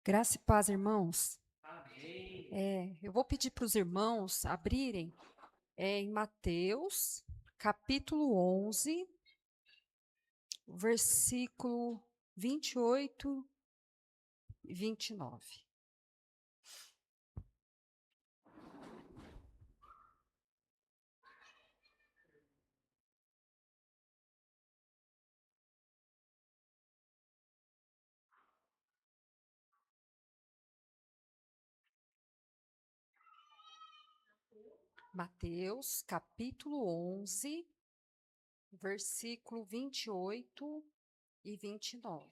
Graça e paz, irmãos. Eu vou pedir para os irmãos abrirem em Mateus, capítulo 11, versículo 28 e 29. Mateus, capítulo 11, versículo 28 e 29.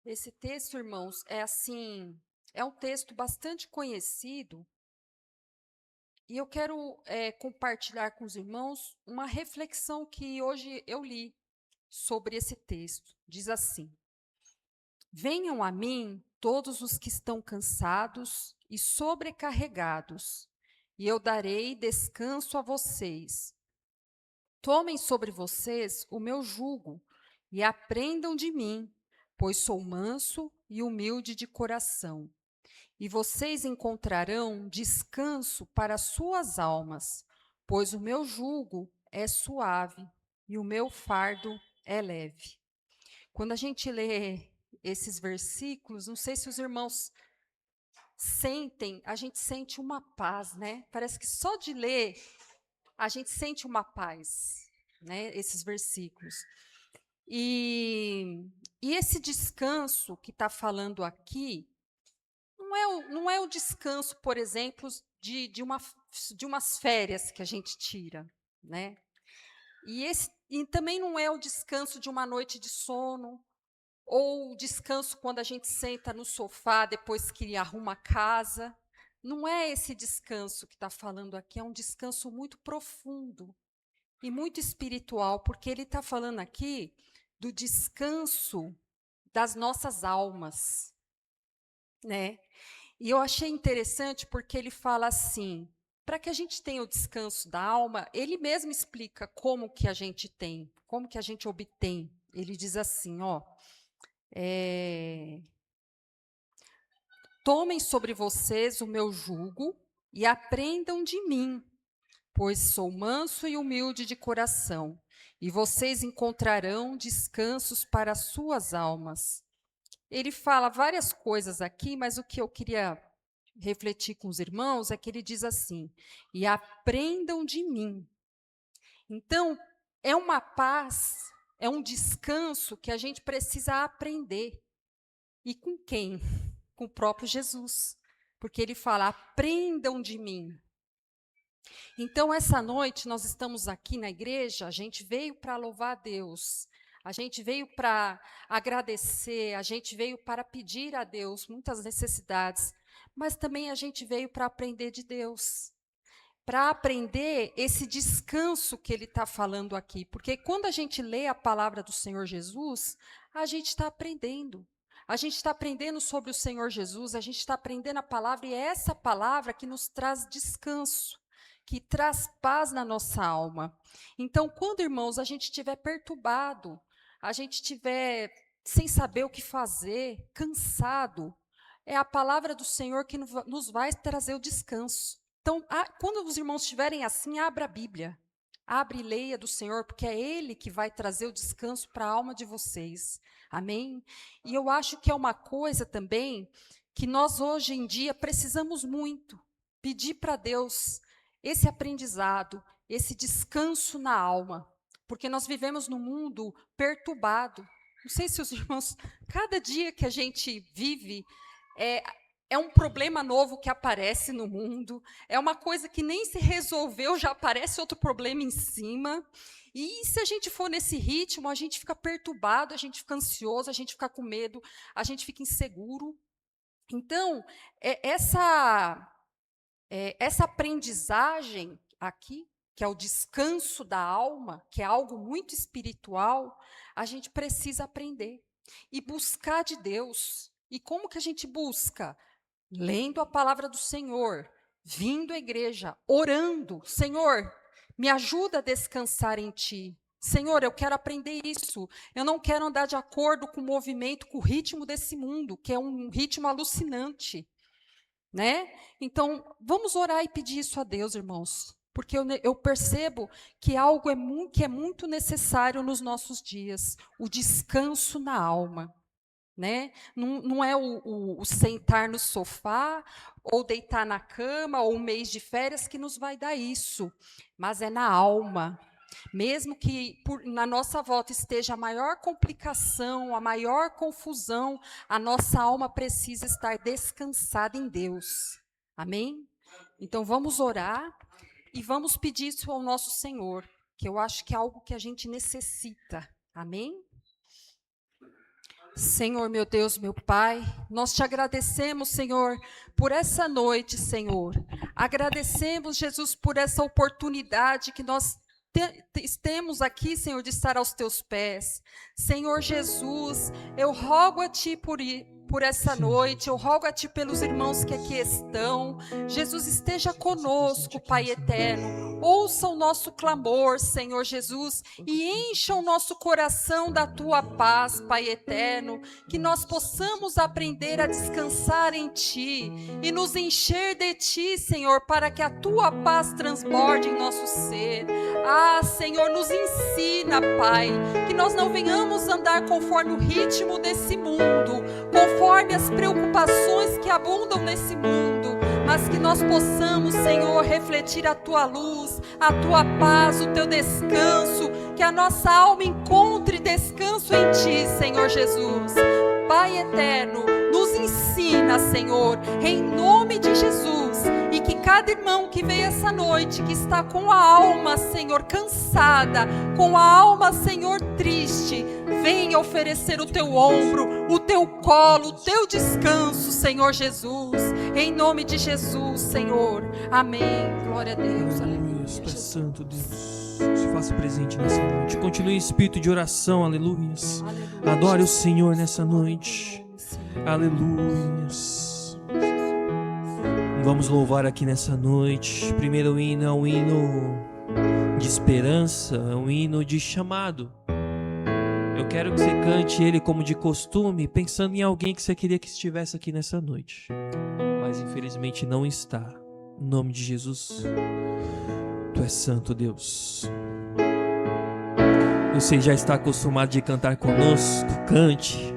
Esse texto, irmãos, é um texto bastante conhecido e eu quero compartilhar com os irmãos uma reflexão que hoje eu li sobre esse texto. Diz assim: Venham a mim todos os que estão cansados e sobrecarregados, e eu darei descanso a vocês. Tomem sobre vocês o meu jugo e aprendam de mim, pois sou manso e humilde de coração. E vocês encontrarão descanso para suas almas, pois o meu jugo é suave e o meu fardo é leve. Quando a gente lê esses versículos, não sei se os irmãos sentem, a gente sente uma paz, né? Parece que só de ler a gente sente uma paz, né? Esses versículos. E esse descanso que está falando aqui não é o descanso, por exemplo, de umas férias que a gente tira, né? E também não é o descanso de uma noite de sono, ou o descanso quando a gente senta no sofá depois que arruma a casa. Não é esse descanso que está falando aqui, é um descanso muito profundo e muito espiritual, porque ele está falando aqui do descanso das nossas almas, né? E eu achei interessante porque ele fala assim, para que a gente tenha o descanso da alma, ele mesmo explica como que a gente tem, como que a gente obtém. Ele diz assim, tomem sobre vocês o meu jugo e aprendam de mim, pois sou manso e humilde de coração, e vocês encontrarão descansos para as suas almas. Ele fala várias coisas aqui, mas o que eu queria refletir com os irmãos é que ele diz assim: e aprendam de mim. Então, é uma paz, é um descanso que a gente precisa aprender. E com quem? Com o próprio Jesus. Porque ele fala: aprendam de mim. Então, essa noite, nós estamos aqui na igreja, a gente veio para louvar a Deus, a gente veio para agradecer, a gente veio para pedir a Deus muitas necessidades, mas também a gente veio para aprender de Deus, para aprender esse descanso que ele está falando aqui. Porque quando a gente lê a palavra do Senhor Jesus, a gente está aprendendo. A gente está aprendendo sobre o Senhor Jesus, a gente está aprendendo a palavra, e é essa palavra que nos traz descanso, que traz paz na nossa alma. Então, quando, irmãos, a gente estiver perturbado, a gente estiver sem saber o que fazer, cansado, é a palavra do Senhor que nos vai trazer o descanso. Então, quando os irmãos estiverem assim, abra a Bíblia. Abre e leia do Senhor, porque é Ele que vai trazer o descanso para a alma de vocês. Amém? E eu acho que é uma coisa também que nós hoje em dia precisamos muito. Pedir para Deus esse aprendizado, esse descanso na alma. Porque nós vivemos num mundo perturbado. Não sei se os irmãos, cada dia que a gente vive, é um problema novo que aparece no mundo, é uma coisa que nem se resolveu, já aparece outro problema em cima. E se a gente for nesse ritmo, a gente fica perturbado, a gente fica ansioso, a gente fica com medo, a gente fica inseguro. Então, essa aprendizagem aqui, que é o descanso da alma, que é algo muito espiritual, a gente precisa aprender e buscar de Deus. E como que a gente busca? Lendo a palavra do Senhor, vindo à igreja, orando: Senhor, me ajuda a descansar em Ti. Senhor, eu quero aprender isso. Eu não quero andar de acordo com o movimento, com o ritmo desse mundo, que é um ritmo alucinante, né? Então, vamos orar e pedir isso a Deus, irmãos, porque eu percebo que algo que é muito necessário nos nossos dias, o descanso na alma, né? Não é o sentar no sofá, ou deitar na cama, ou um mês de férias que nos vai dar isso, mas é na alma. Mesmo que na nossa volta esteja a maior complicação, a maior confusão, a nossa alma precisa estar descansada em Deus. Amém? Então vamos orar e vamos pedir isso ao nosso Senhor, que eu acho que é algo que a gente necessita. Amém? Senhor, meu Deus, meu Pai, nós te agradecemos, Senhor, por essa noite, Senhor. Agradecemos, Jesus, por essa oportunidade que nós temos aqui, Senhor, de estar aos teus pés. Senhor Jesus, eu rogo a Ti por essa noite, eu rogo a Ti pelos irmãos que aqui estão. Jesus, esteja conosco, Pai eterno. Ouça o nosso clamor, Senhor Jesus, e encha o nosso coração da Tua paz, Pai eterno, que nós possamos aprender a descansar em Ti e nos encher de Ti, Senhor, para que a Tua paz transborde em nosso ser. Ah, Senhor, nos ensina, Pai, que nós não venhamos andar conforme o ritmo desse mundo, conforme as preocupações que abundam nesse mundo, mas que nós possamos, Senhor, refletir a Tua luz, a Tua paz, o Teu descanso, que a nossa alma encontre descanso em Ti, Senhor Jesus. Pai eterno, nos ensina, Senhor, em nome de Jesus, e que cada irmão que veio essa noite, que está com a alma, Senhor, cansada, com a alma, Senhor, triste, venha oferecer o Teu ombro, o Teu colo, o Teu descanso, Senhor Jesus, em nome de Jesus, Senhor. Amém. Glória a Deus. Aleluia. Pai Santo, Deus, se faça presente nessa noite. Continue em espírito de oração, aleluia. Adore o Senhor nessa noite. Aleluia. Vamos louvar aqui nessa noite. Primeiro hino é um hino de esperança, é um hino de chamado. Eu quero que você cante ele como de costume, pensando em alguém que você queria que estivesse aqui nessa noite, mas infelizmente não está. Em nome de Jesus, Tu és santo, Deus. Você já está acostumado de cantar conosco? Cante.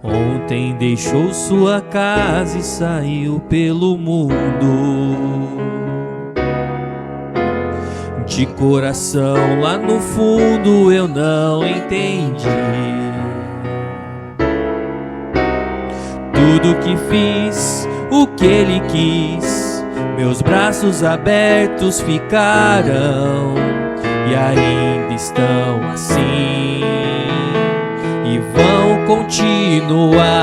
Ontem deixou sua casa e saiu pelo mundo. De coração lá no fundo eu não entendi tudo que fiz, o que ele quis. Meus braços abertos ficaram e ainda estão assim, e vão continuar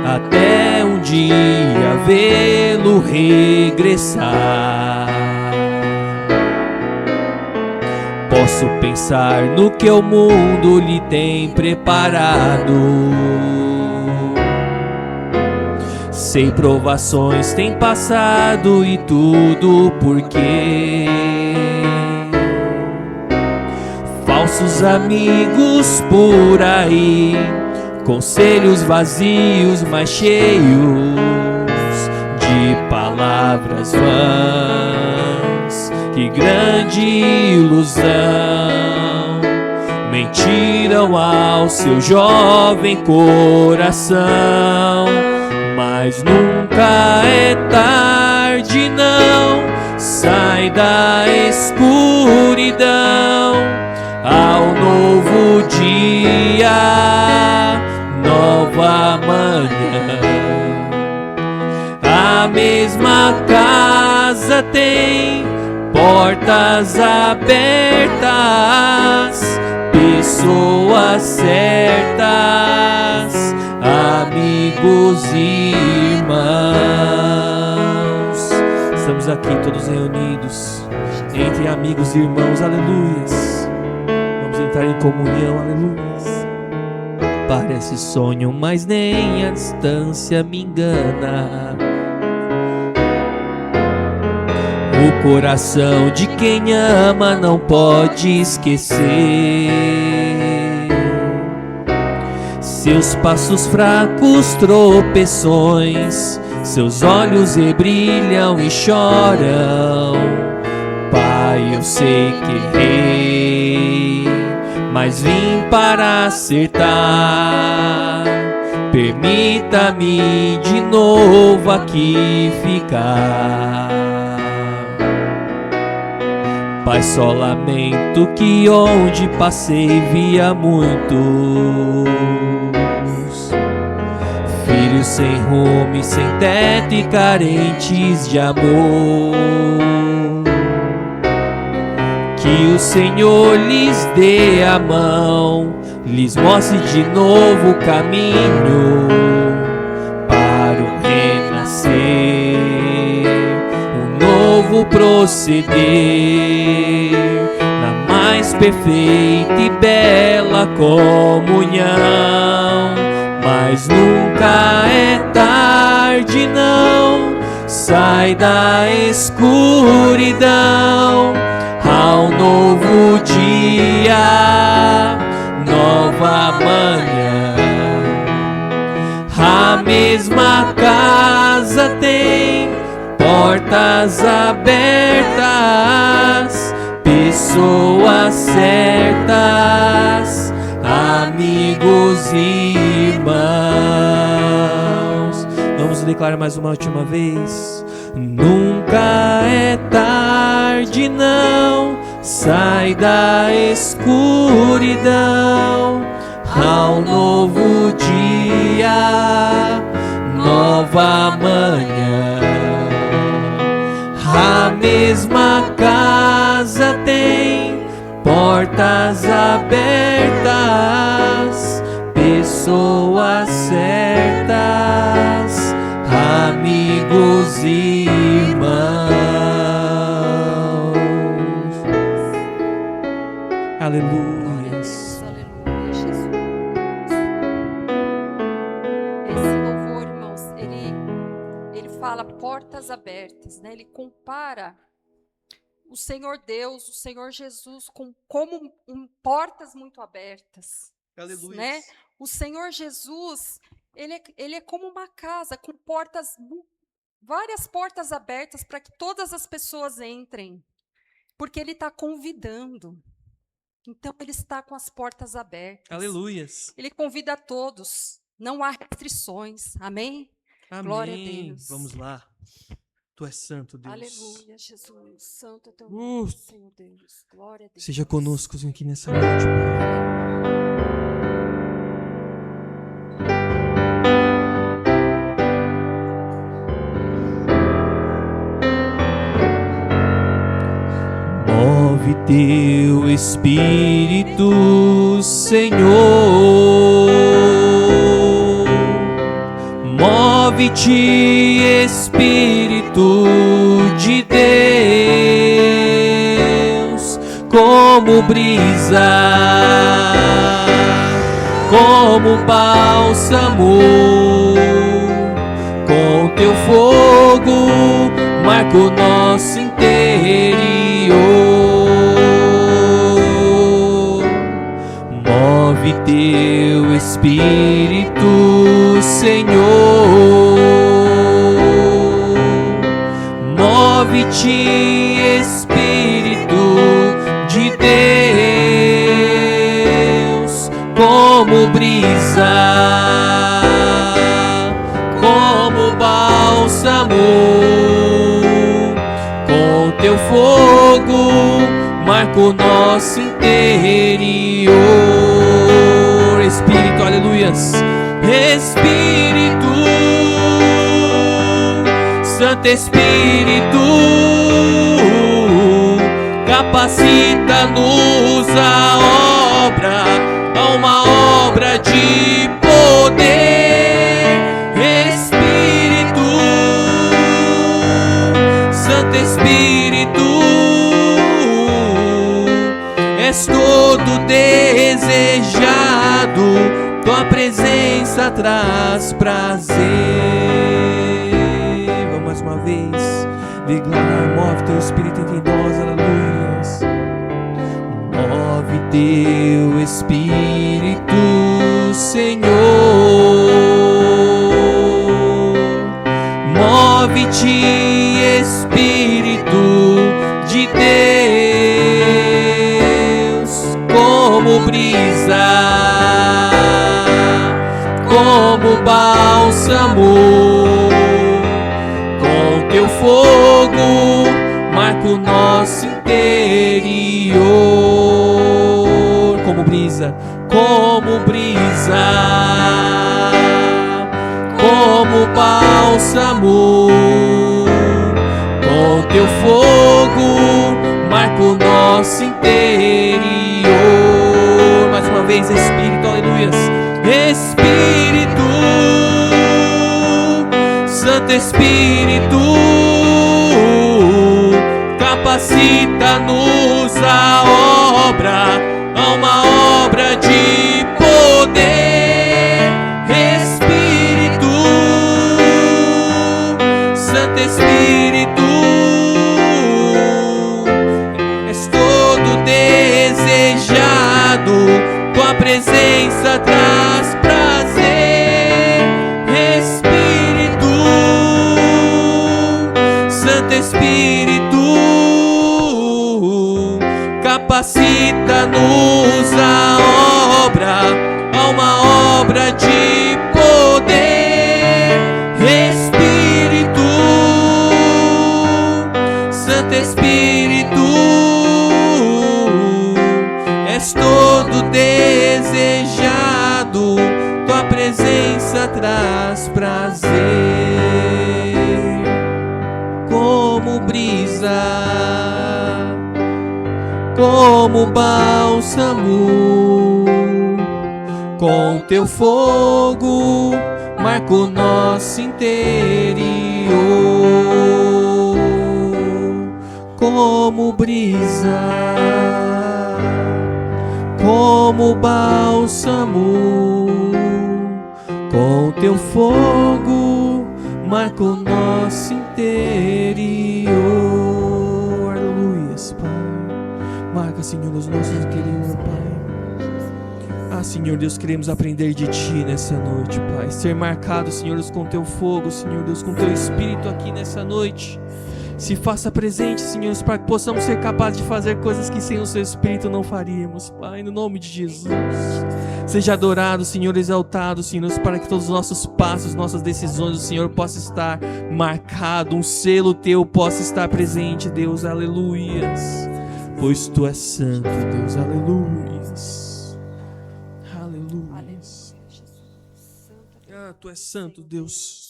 até um dia vê-lo regressar. Posso pensar no que o mundo lhe tem preparado. Sei provações tem passado e tudo porque falsos amigos por aí, conselhos vazios, mas cheios de palavras vãs. Que grande ilusão, mentiram ao seu jovem coração. Mas nunca é tarde, não. Sai da escuridão ao novo dia, nova manhã. A mesma casa tem portas abertas, pessoas certas, amigos e irmãos. Estamos aqui todos reunidos entre amigos e irmãos, aleluias. Vamos entrar em comunhão, aleluias. Parece sonho, mas nem a distância me engana. O coração de quem ama não pode esquecer seus passos fracos, tropeções, seus olhos brilham e choram. Pai, eu sei que errei, mas vim para acertar. Permita-me de novo aqui ficar. Pai, só lamento que onde passei via muitos filhos sem rumo, sem teto e carentes de amor. Que o Senhor lhes dê a mão, lhes mostre de novo o caminho para o renascer, um novo proceder, na mais perfeita e bela comunhão. Mas nunca é tarde, não, sai da escuridão. Há um novo dia, nova manhã. A mesma casa tem portas abertas, pessoas certas, amigos e irmãos. Vamos declarar mais uma última vez. Nunca é tarde, não, sai da escuridão. Há um novo dia, nova manhã. A mesma casa tem portas abertas, pessoas certas, amigos e irmãos. Aleluias. Aleluia, Jesus. Esse louvor, irmãos, ele fala portas abertas, né? Ele compara o Senhor Deus, o Senhor Jesus, como portas muito abertas. Aleluia. Né? O Senhor Jesus, ele é como uma casa com portas, várias portas abertas para que todas as pessoas entrem, porque Ele está convidando. Então, Ele está com as portas abertas. Aleluias. Ele convida a todos, não há restrições. Amém? Amém. Glória a Deus. Vamos lá. Tu és santo, Deus. Aleluia, Jesus. Santo é teu nome, Senhor Deus. Glória a Deus. Seja conosco aqui nessa noite, Pai. Move teu Espírito, Senhor. Move-te, Espírito de Deus, como brisa, como bálsamo, com teu fogo marca o nosso interior. Move teu Espírito, Senhor. Move-te, Espírito de Deus, como brisa, como bálsamo, com teu fogo marca o nosso interior. Espírito, aleluias. Espírito, Santo Espírito, capacita-nos a uma obra de poder. Espírito, Santo Espírito, és todo desejado, tua presença traz prazer. Vamos mais uma vez. declarar, move teu Espírito entre nós, aleluias. Move teu Espírito, Senhor. Move-te, Espírito de Deus, como brisa, como bálsamo, com teu fogo marca o nosso interior, como brisa, como bálsamo, com teu fogo marca o nosso interior. Mais uma vez, Espírito, aleluias. Espírito, Santo Espírito, capacita-nos a uma obra de poder. Espírito, Santo Espírito, és todo desejado, tua presença traz prazer. Espírito, Santo Espírito, capacita-nos a uma obra de poder. Espírito, Santo Espírito, és todo desejado, tua presença traz prazer. Como brisa, como bálsamo, com teu fogo marca o nosso interior. Como brisa, como bálsamo, com teu fogo marca o nosso interior. Aleluias, Pai. Marca, Senhor, os nossos queridos, Pai. Ah, Senhor Deus, queremos aprender de Ti nessa noite, Pai. Ser marcado, Senhor Deus, com Teu fogo, Senhor Deus, com Teu Espírito aqui nessa noite. Se faça presente, Senhor, para que possamos ser capazes de fazer coisas que sem o Seu Espírito não faríamos, Pai, no nome de Jesus. Seja adorado, Senhor, exaltado, Senhor, para que todos os nossos passos, nossas decisões, o Senhor possa estar marcado, um selo Teu possa estar presente, Deus, aleluias. Pois Tu és santo, Deus, aleluias. Aleluias. Ah, Tu és santo, Deus.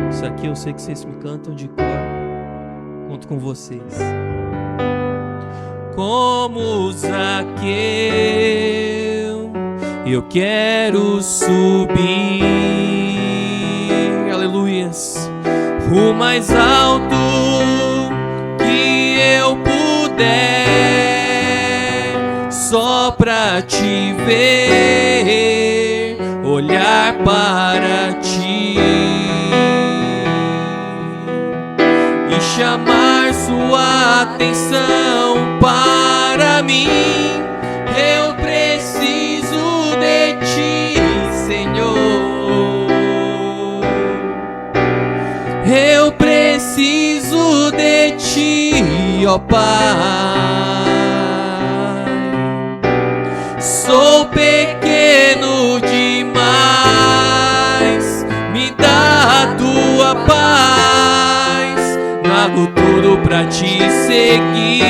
Isso aqui eu sei que vocês me cantam de cor. Conto com vocês. Como Zaqueu, eu quero subir, aleluias, o mais alto que eu puder, só pra Te ver, olhar para Ti e chamar Sua atenção para mim. Eu preciso de Ti, Senhor. Eu preciso de Ti, ó Pai. Sou pequeno demais, me dá a Tua paz. Largo tudo pra Te seguir.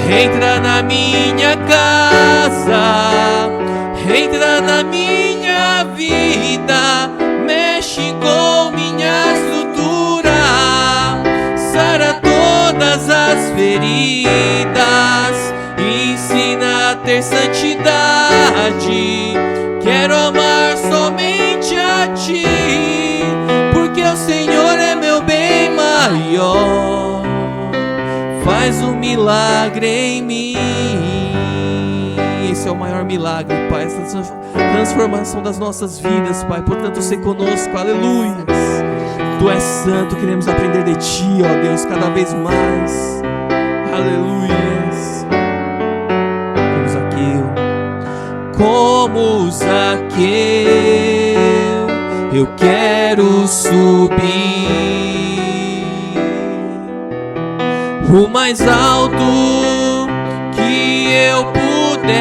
Entra na minha casa, entra na minha vida, mexe com minha estrutura, sara todas as feridas, ensina a ter santidade. Quero amar somente a Ti, porque eu maior. Faz um milagre em mim. Esse é o maior milagre, Pai, essa transformação das nossas vidas, Pai. Portanto, ser conosco, aleluia. Tu és santo, queremos aprender de Ti, ó Deus, cada vez mais. Aleluias. Como Zaqueu, eu quero subir o mais alto que eu puder,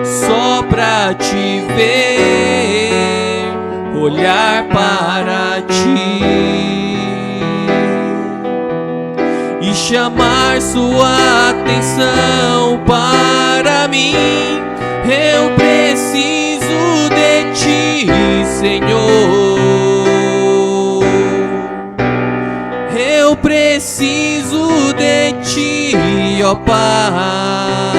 só pra Te ver, olhar para Ti e chamar Sua atenção para mim. Eu preciso de Ti, Senhor. Eu preciso de Ti, ó Pai.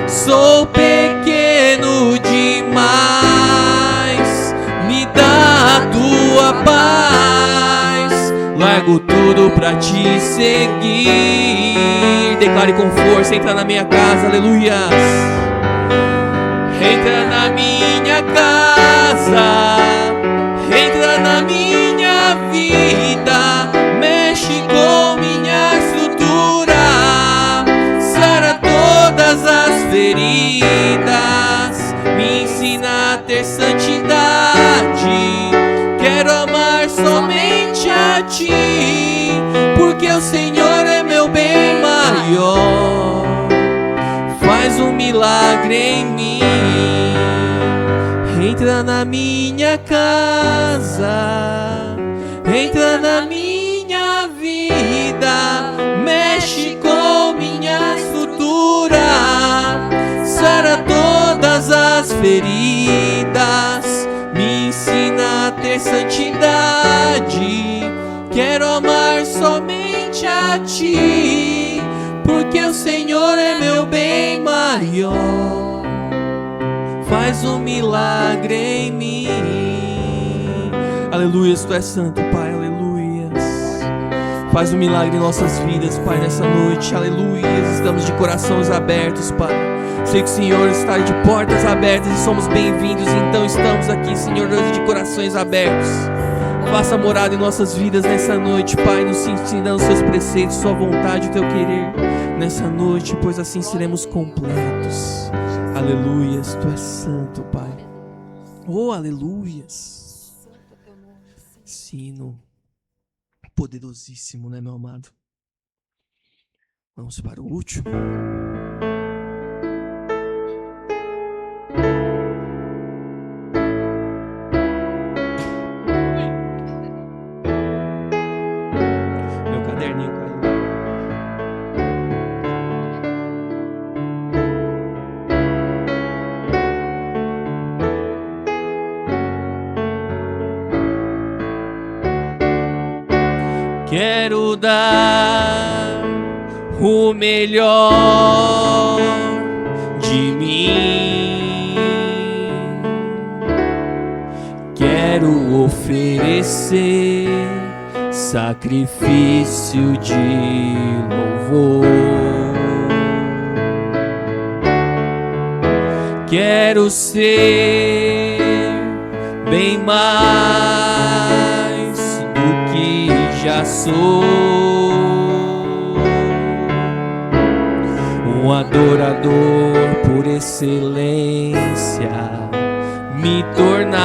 Sou pequeno demais, me dá a Tua paz. Largo tudo pra Te seguir. Declare com força, entra na minha casa, aleluia. Entra na minha casa, entra na minha vida, mexe com minha estrutura, sara todas as feridas, me ensina a ter santidade. Quero amar somente a Ti, porque o Senhor é meu bem maior. Faz um milagre em mim. Entra na minha casa, entra na minha vida, mexe com minha estrutura, sara todas as feridas, me ensina a ter santidade. Quero amar somente a Ti, porque o Senhor é meu bem maior. Faz um milagre em mim. Aleluias, Tu és santo, Pai, aleluias. Faz um milagre em nossas vidas, Pai, nessa noite, aleluias. Estamos de corações abertos, Pai. Sei que o Senhor está de portas abertas e somos bem-vindos, então estamos aqui, Senhor Deus, de corações abertos. Faça morada em nossas vidas nessa noite, Pai, nos ensinando os Seus preceitos, Sua vontade, o Teu querer nessa noite, pois assim seremos completos. Aleluias, Tu és santo, Pai. Oh, aleluias. Sino poderosíssimo, né, meu amado? Vamos para o último. Meu caderninho caiu. Quero dar o melhor de mim. Quero oferecer sacrifício de louvor. Quero ser bem mais do que já sou, um adorador por excelência me tornar.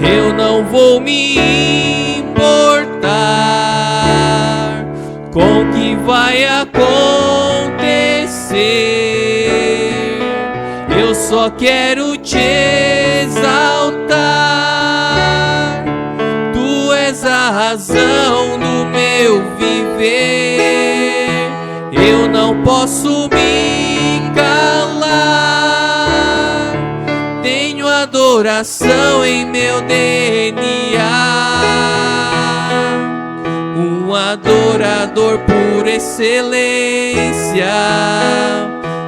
Eu não vou me importar com o que vai acontecer. Eu só quero Te exaltar. Tu és a razão do meu viver. Eu não posso me calar. Tenho adoração em meu DNA. Um adorador por excelência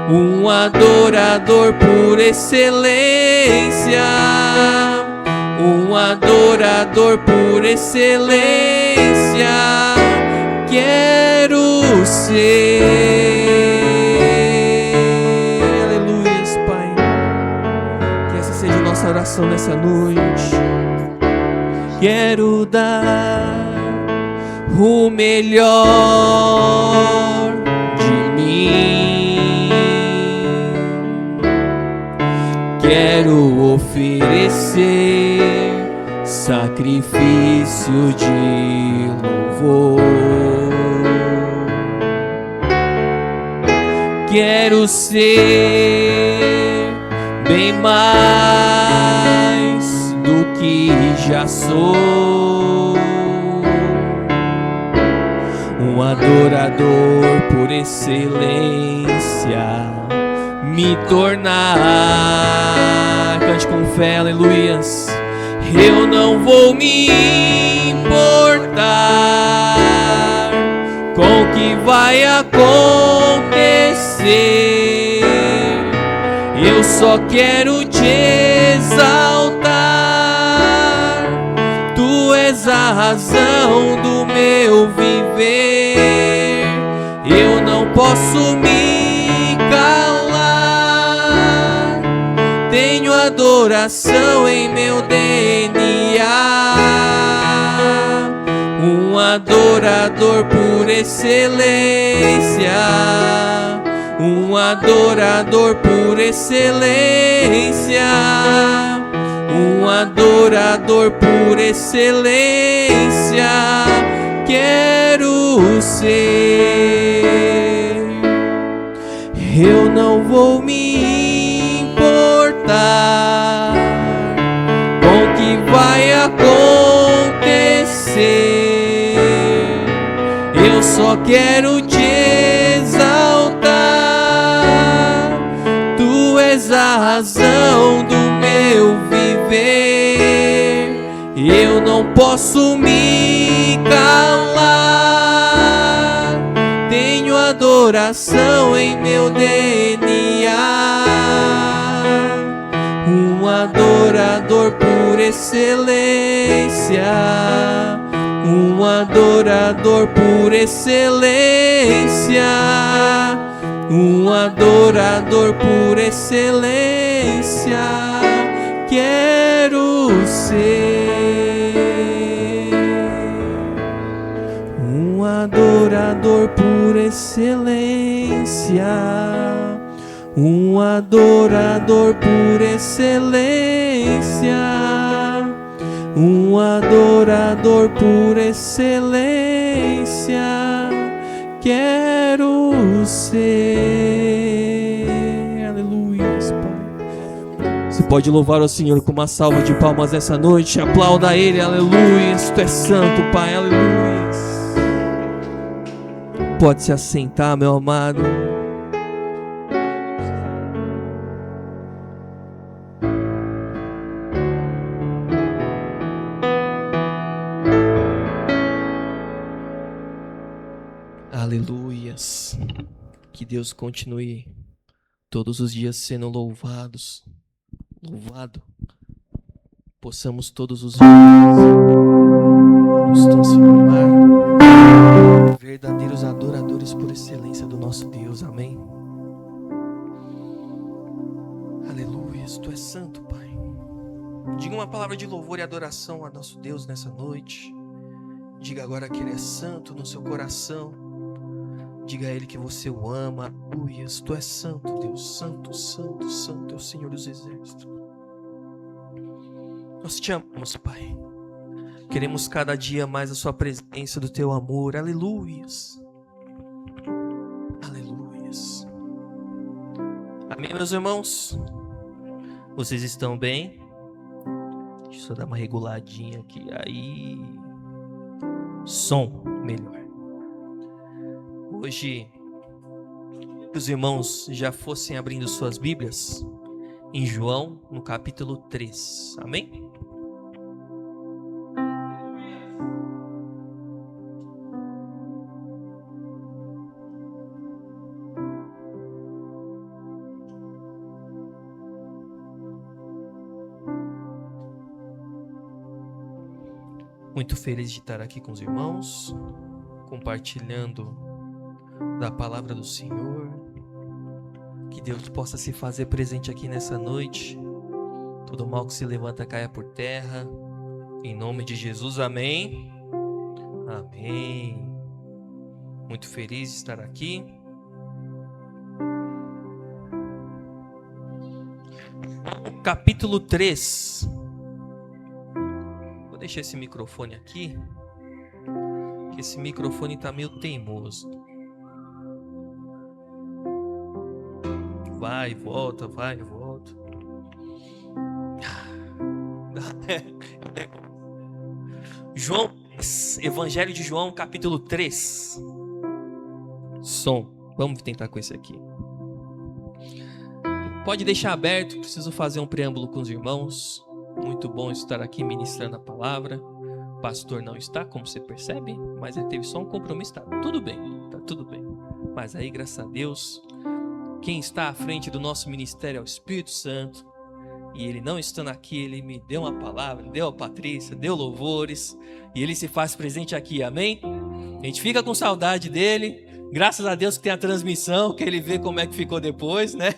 um adorador por excelência, um adorador por excelência, quero ser. Aleluias, Pai, que essa seja a nossa oração nessa noite. Quero dar o melhor de mim, quero oferecer sacrifício de louvor, quero ser bem mais do que já sou, um adorador por excelência, me tornar. Cante com fé, aleluias. Eu não vou me importar com o que vai acontecer, eu só quero te exaltar, tu és a razão do meu viver, eu não posso me calar, tenho adoração em meu DNA, um adorador por excelência, um adorador por excelência, um adorador por excelência, quero ser. Eu não vou me importar com o que vai acontecer, eu só quero te exaltar, tu és a razão do meu viver, eu não posso me calar, tenho adoração em meu DNA, um adorador por excelência, um adorador por excelência, um adorador por excelência, quero ser. Um adorador por excelência, um adorador por excelência, um adorador por excelência, quero ser. Aleluia, Pai. Você pode louvar o Senhor com uma salva de palmas essa noite, aplauda Ele, aleluia, tu és santo, Pai, aleluia. Pode se assentar, meu amado. Aleluias. Que Deus continue todos os dias sendo louvado. Possamos todos os dias nos transformar em verdadeiros adoradores por excelência do nosso Deus. Amém. Aleluias. Tu és santo, Pai. Diga uma palavra de louvor e adoração a nosso Deus nessa noite. Diga agora que Ele é santo no seu coração. Diga a Ele que você o ama. Aleluias. Tu és santo, Deus. Santo, santo, santo é o Senhor dos Exércitos. Nós te amamos, Pai. Queremos cada dia mais a sua presença, do teu amor. Aleluias. Aleluias. Amém, meus irmãos? Vocês estão bem? Deixa eu só dar uma reguladinha aqui. Aí. Som melhor. Hoje, que os irmãos já fossem abrindo suas Bíblias em João, no capítulo 3. Amém? Muito feliz de estar aqui com os irmãos, compartilhando da palavra do Senhor. Que Deus possa se fazer presente aqui nessa noite. Todo mal que se levanta caia por terra. Em nome de Jesus, amém. Amém. Muito feliz de estar aqui. Capítulo 3. Vou deixar esse microfone aqui, que esse microfone tá meio teimoso. Vai e volta, vai e volta. João, Evangelho de João, capítulo 3. Som. Vamos tentar com esse aqui. Pode deixar aberto, preciso fazer um preâmbulo com os irmãos. Muito bom estar aqui ministrando a palavra. O pastor não está, como você percebe, mas ele teve só um compromisso. Tá tudo bem, tá tudo bem. Mas aí, graças a Deus, quem está à frente do nosso ministério é o Espírito Santo. E ele não estando aqui, ele me deu uma palavra, deu a Patrícia, deu louvores. E ele se faz presente aqui, amém? A gente fica com saudade dele. Graças a Deus que tem a transmissão, que ele vê como é que ficou depois, né?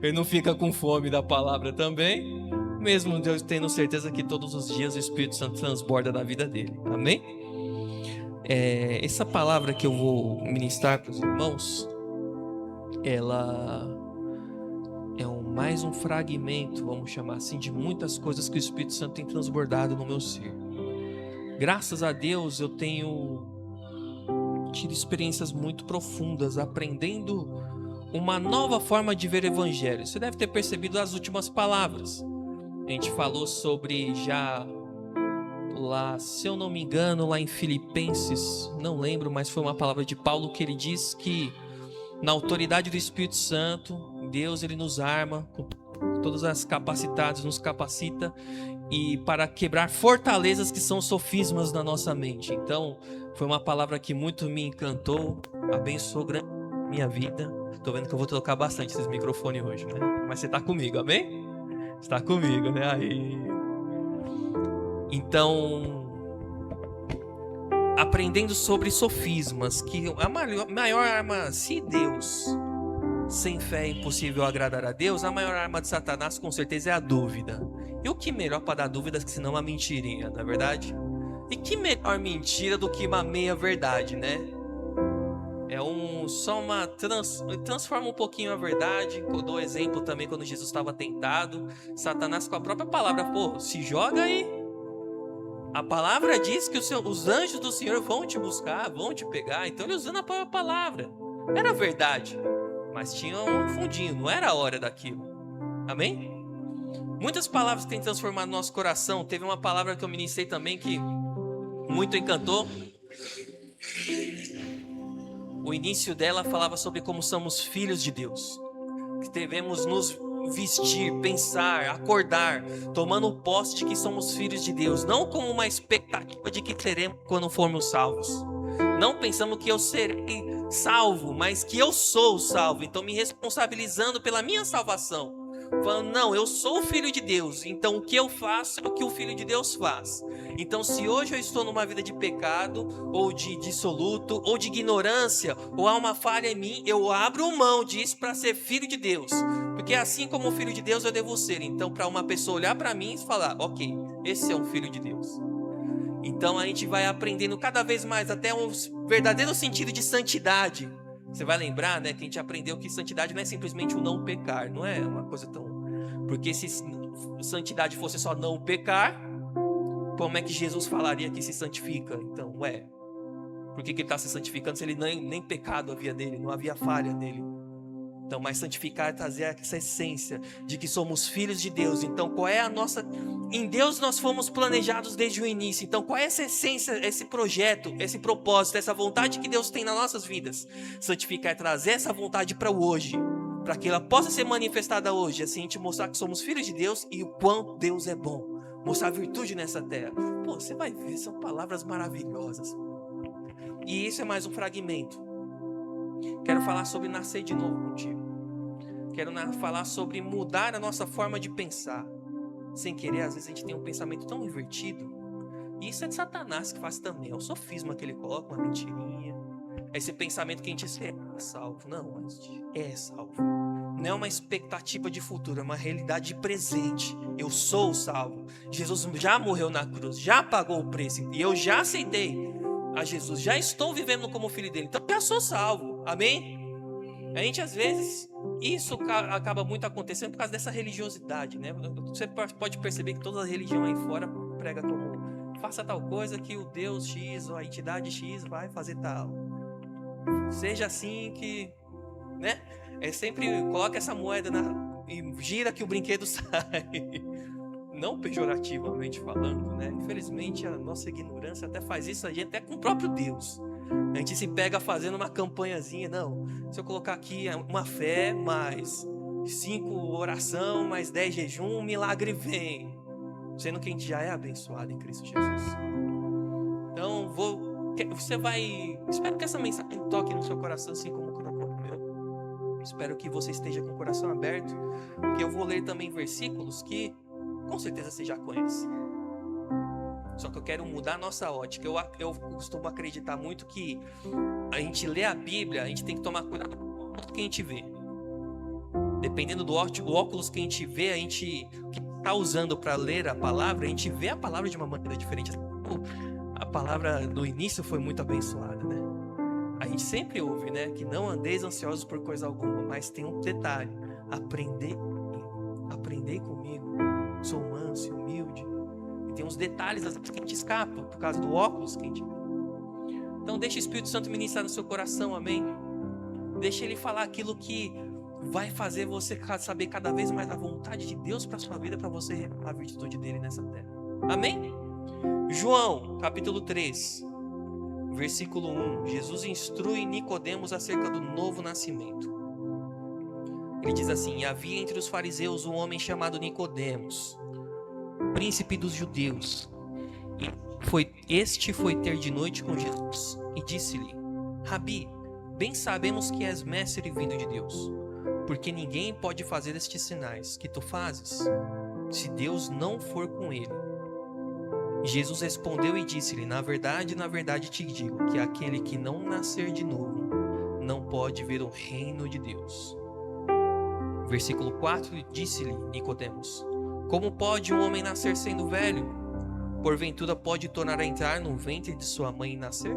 Ele não fica com fome da palavra também. Mesmo Deus tendo certeza que todos os dias o Espírito Santo transborda na vida dele. Amém? Essa palavra que eu vou ministrar para os irmãos, ela é mais um fragmento, vamos chamar assim, de muitas coisas que o Espírito Santo tem transbordado no meu ser. Graças a Deus eu tenho tido experiências muito profundas, aprendendo uma nova forma de ver o Evangelho. Você deve ter percebido as últimas palavras. A gente falou sobre já lá, se eu não me engano, lá em Filipenses, não lembro, mas foi uma palavra de Paulo que ele diz que na autoridade do Espírito Santo, Deus ele nos arma com todas as capacidades, nos capacita e para quebrar fortalezas que são sofismas na nossa mente. Então, foi uma palavra que muito me encantou, abençoou minha vida. Tô vendo que eu vou trocar bastante esses microfones hoje, né? Mas você tá comigo, amém? Você tá comigo, né? Aí. Então, aprendendo sobre sofismas, que a maior arma, se Deus, sem fé é impossível agradar a Deus, a maior arma de Satanás com certeza é a dúvida. E o que melhor para dar dúvidas que senão uma mentirinha, não é verdade? E que melhor mentira do que uma meia verdade, né? Transforma um pouquinho a verdade. Eu dou exemplo também quando Jesus estava tentado. Satanás com a própria palavra, se joga aí. A palavra diz que os anjos do Senhor vão te buscar, vão te pegar. Então ele usando a própria palavra. Era verdade, mas tinha um fundinho, não era a hora daquilo. Amém? Muitas palavras que têm transformado no nosso coração. Teve uma palavra que eu ministrei também que muito encantou. O início dela falava sobre como somos filhos de Deus, que devemos nos vestir, pensar, acordar, tomando posse de que somos filhos de Deus, não como uma expectativa de que teremos quando formos salvos. Não pensamos que eu serei salvo, mas que eu sou salvo, então me responsabilizando pela minha salvação. Falando, não, eu sou o filho de Deus, então o que eu faço é o que o filho de Deus faz. Então se hoje eu estou numa vida de pecado, ou de dissoluto, ou de ignorância, ou há uma falha em mim, eu abro mão disso para ser filho de Deus. Porque assim como filho de Deus eu devo ser. Então para uma pessoa olhar para mim e falar, ok, esse é um filho de Deus. Então a gente vai aprendendo cada vez mais até um verdadeiro sentido de santidade. Você vai lembrar, né, que a gente aprendeu que santidade não é simplesmente o não pecar, não é uma coisa tão... Porque se santidade fosse só não pecar, como é que Jesus falaria que se santifica? Então, por que ele está se santificando se ele nem pecado havia nele, não havia falha nele? Então, mas santificar é trazer essa essência de que somos filhos de Deus. Então, qual é a nossa... Em Deus nós fomos planejados desde o início. Então, qual é essa essência, esse projeto, esse propósito, essa vontade que Deus tem nas nossas vidas? Santificar é trazer essa vontade para o hoje, para que ela possa ser manifestada hoje. Assim, a gente mostrar que somos filhos de Deus e o quanto Deus é bom. Mostrar a virtude nessa terra. Você vai ver, são palavras maravilhosas. E isso é mais um fragmento. Quero falar sobre nascer de novo contigo. Quero falar sobre mudar a nossa forma de pensar. Sem querer, às vezes a gente tem um pensamento tão invertido Isso é de Satanás que faz também. É o sofisma que ele coloca, uma mentirinha. É esse pensamento que a gente é salvo. Não, a gente é salvo. Não é uma expectativa de futuro, é uma realidade de presente. Eu sou salvo. Jesus já morreu na cruz, já pagou o preço. E eu já aceitei a Jesus. Já estou vivendo como filho dele. Então já sou salvo. Amém? A gente às vezes, isso acaba muito acontecendo por causa dessa religiosidade, né? Você pode perceber que toda a religião aí fora prega como faça tal coisa que o Deus X ou a entidade X vai fazer tal. Seja assim que, né? Sempre coloca essa moeda e gira que o brinquedo sai. Não pejorativamente falando, né? Infelizmente a nossa ignorância até faz isso, a gente até com o próprio Deus. A gente se pega fazendo uma campanhazinha, não, se eu colocar aqui uma fé, mais 5 oração, mais 10 jejum, um milagre vem. Sendo que a gente já é abençoado em Cristo Jesus. Então, espero que essa mensagem toque no seu coração, assim como no meu. Espero que você esteja com o coração aberto, porque eu vou ler também versículos que, com certeza, você já conhece. Só que eu quero mudar a nossa ótica. Eu costumo acreditar muito que a gente lê a Bíblia, a gente tem que tomar cuidado com o que a gente vê. Dependendo do óculos que a gente vê, a gente está usando para ler a palavra, a gente vê a palavra de uma maneira diferente. A palavra do início foi muito abençoada, né? A gente sempre ouve, né? Que não andeis ansiosos por coisa alguma, mas tem um detalhe: aprendei comigo, sou manso e humilde. E tem uns detalhes às vezes que a gente escapa por causa do óculos que a gente vê. Então deixa o Espírito Santo ministrar no seu coração, amém? Deixa ele falar aquilo que vai fazer você saber cada vez mais a vontade de Deus para sua vida, para você revelar a virtude dele nessa terra. Amém? João, capítulo 3, versículo 1. Jesus instrui Nicodemos acerca do novo nascimento. Ele diz assim: e havia entre os fariseus um homem chamado Nicodemos, príncipe dos judeus. Este foi ter de noite com Jesus e disse-lhe: Rabi, bem sabemos que és mestre vindo de Deus, porque ninguém pode fazer estes sinais que tu fazes, se Deus não for com ele. Jesus respondeu e disse-lhe: na verdade te digo, que aquele que não nascer de novo, não pode ver o reino de Deus. Versículo 4, disse-lhe Nicodemos: como pode um homem nascer sendo velho? Porventura pode tornar a entrar no ventre de sua mãe e nascer?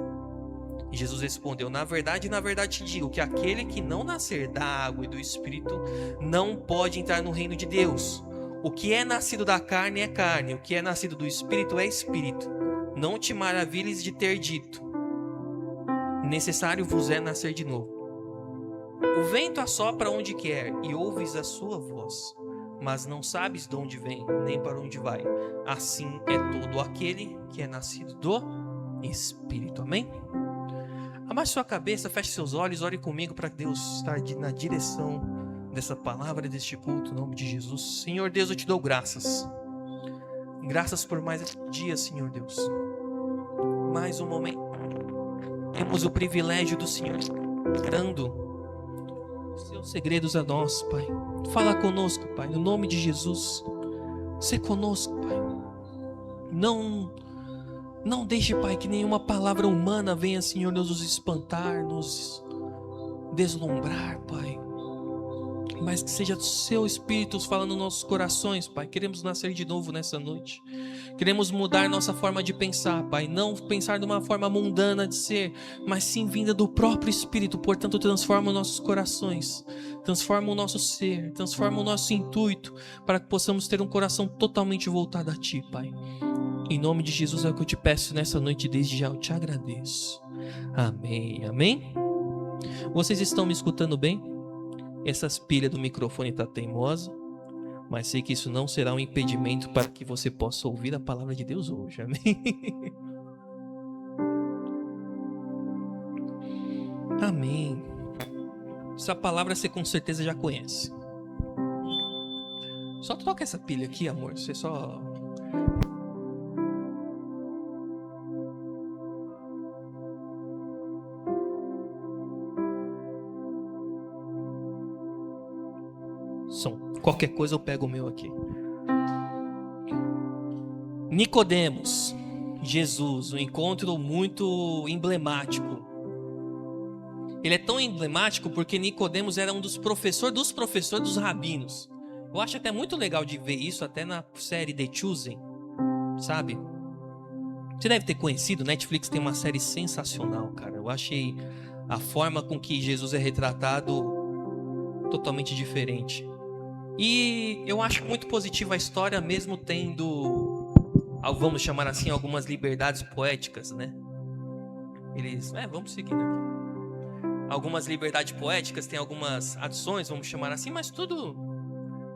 E Jesus respondeu: na verdade te digo, que aquele que não nascer da água e do Espírito, não pode entrar no reino de Deus. O que é nascido da carne é carne, o que é nascido do Espírito é Espírito. Não te maravilhes de ter dito: necessário vos é nascer de novo. O vento assopra onde quer, e ouves a sua voz, mas não sabes de onde vem, nem para onde vai. Assim é todo aquele que é nascido do Espírito. Amém? Abaixe sua cabeça, feche seus olhos, ore comigo para Deus estar na direção dessa palavra, deste culto, em nome de Jesus. Senhor Deus, eu te dou graças. Graças por mais esse dia, Senhor Deus. Mais um momento. Temos o privilégio do Senhor dando seus segredos a nós, Pai. Fala conosco, Pai, no nome de Jesus. Sê conosco, Pai. Não deixe, Pai, que nenhuma palavra humana venha, Senhor Deus, nos espantar, nos deslumbrar, Pai. Mas que seja o seu Espírito falando nos nossos corações, Pai. Queremos nascer de novo nessa noite. Queremos mudar nossa forma de pensar, Pai. Não pensar de uma forma mundana de ser, mas sim vinda do próprio Espírito. Portanto, transforma os nossos corações, transforma o nosso ser, transforma o nosso intuito, para que possamos ter um coração totalmente voltado a Ti, Pai. Em nome de Jesus é o que eu te peço nessa noite, desde já eu te agradeço. Amém, amém? Vocês estão me escutando bem? Essas pilhas do microfone está teimosa, mas sei que isso não será um impedimento para que você possa ouvir a palavra de Deus hoje, amém? Amém. Essa palavra você com certeza já conhece. Só troca essa pilha aqui, amor, você só... Qualquer coisa eu pego o meu aqui. Nicodemos. Jesus, um encontro muito emblemático. Ele é tão emblemático porque Nicodemos era um dos professores dos rabinos. Eu acho até muito legal de ver isso até na série The Chosen, sabe? Você deve ter conhecido, Netflix tem uma série sensacional, cara. Eu achei a forma com que Jesus é retratado totalmente diferente. E eu acho muito positiva a história, mesmo tendo, vamos chamar assim, algumas liberdades poéticas, né? Vamos seguindo aqui. Algumas liberdades poéticas, tem algumas adições, vamos chamar assim, mas tudo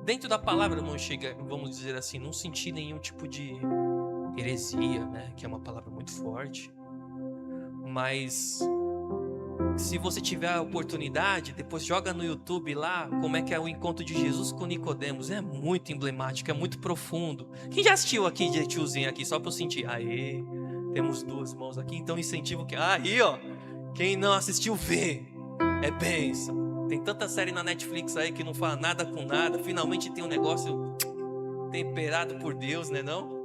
dentro da palavra, não chega, vamos dizer assim, não senti nenhum tipo de heresia, né? Que é uma palavra muito forte. Mas se você tiver a oportunidade, depois joga no YouTube lá como é que é o encontro de Jesus com Nicodemos. É muito emblemático, é muito profundo. Quem já assistiu aqui de tiozinho aqui, só pra eu sentir? Aê, temos 2 mãos aqui, então incentivo que... Aí, ó, quem não assistiu, vê. É bênção. Tem tanta série na Netflix aí que não fala nada com nada. Finalmente tem um negócio temperado por Deus, né não?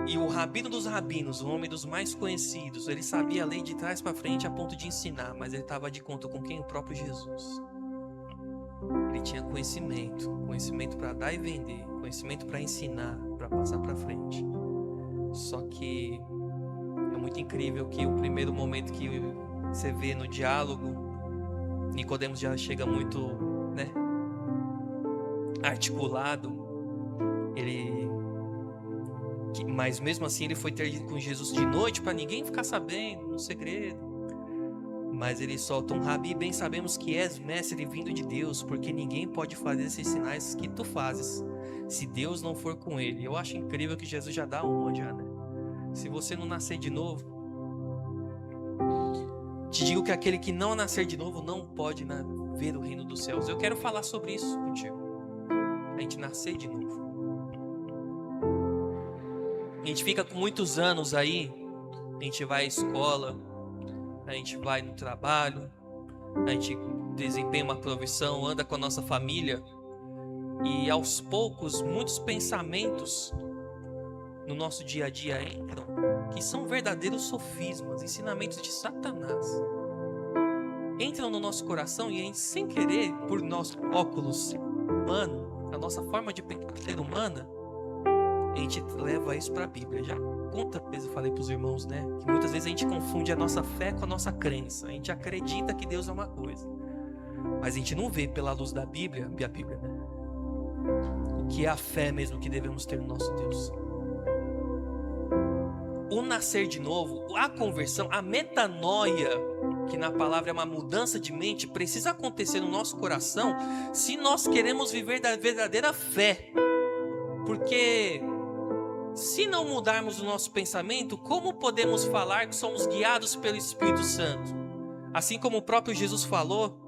E o rabino dos rabinos, o homem dos mais conhecidos, ele sabia a lei de trás para frente a ponto de ensinar, mas ele estava de conta com quem? O próprio Jesus. Ele tinha conhecimento para dar e vender, conhecimento para ensinar, para passar para frente. Só que é muito incrível que o primeiro momento que você vê no diálogo, Nicodemos já chega muito, né, articulado. Mas mesmo assim ele foi ter com Jesus de noite para ninguém ficar sabendo, no segredo. Mas ele solta um: Rabi, bem sabemos que és mestre vindo de Deus, porque ninguém pode fazer esses sinais que tu fazes, se Deus não for com ele. Eu acho incrível que Jesus já dá uma, né? Se você não nascer de novo, te digo que aquele que não nascer de novo não pode ver o reino dos céus. Eu quero falar sobre isso contigo. A gente nascer de novo. A gente fica com muitos anos aí, a gente vai à escola, a gente vai no trabalho, a gente desempenha uma profissão, anda com a nossa família, e aos poucos muitos pensamentos no nosso dia a dia entram, que são verdadeiros sofismas, ensinamentos de Satanás. Entram no nosso coração e a gente, sem querer, por nosso óculos humano, a nossa forma de pensar ser humana, a gente leva isso para a Bíblia. Já quantas vezes eu falei para os irmãos, né? Que muitas vezes a gente confunde a nossa fé com a nossa crença. A gente acredita que Deus é uma coisa, mas a gente não vê pela luz da Bíblia, né? O que é a fé mesmo que devemos ter no nosso Deus. O nascer de novo, a conversão, a metanoia, que na palavra é uma mudança de mente, precisa acontecer no nosso coração se nós queremos viver da verdadeira fé. Porque se não mudarmos o nosso pensamento, como podemos falar que somos guiados pelo Espírito Santo? Assim como o próprio Jesus falou,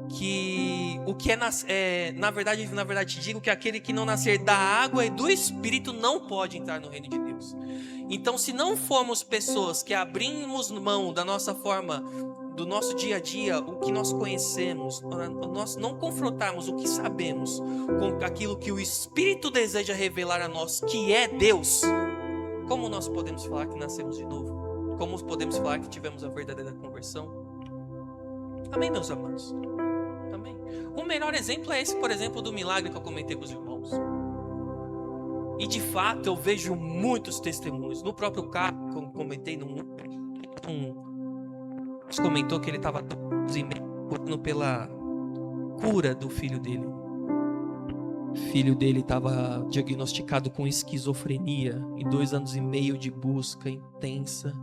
que o que na verdade digo que aquele que não nascer da água e do Espírito não pode entrar no reino de Deus. Então, se não formos pessoas que abrimos mão da nossa forma, do nosso dia a dia, o que nós conhecemos, nós não confrontarmos o que sabemos com aquilo que o Espírito deseja revelar a nós, que é Deus, como nós podemos falar que nascemos de novo? Como podemos falar que tivemos a verdadeira conversão? Amém, meus amados? Amém. O melhor exemplo é esse, por exemplo, do milagre que eu comentei com os irmãos. E de fato eu vejo muitos testemunhos. No próprio carro, como comentei, comentou que ele estava orando pela cura do filho dele. O filho dele estava diagnosticado com esquizofrenia e 2 anos e meio de busca intensa.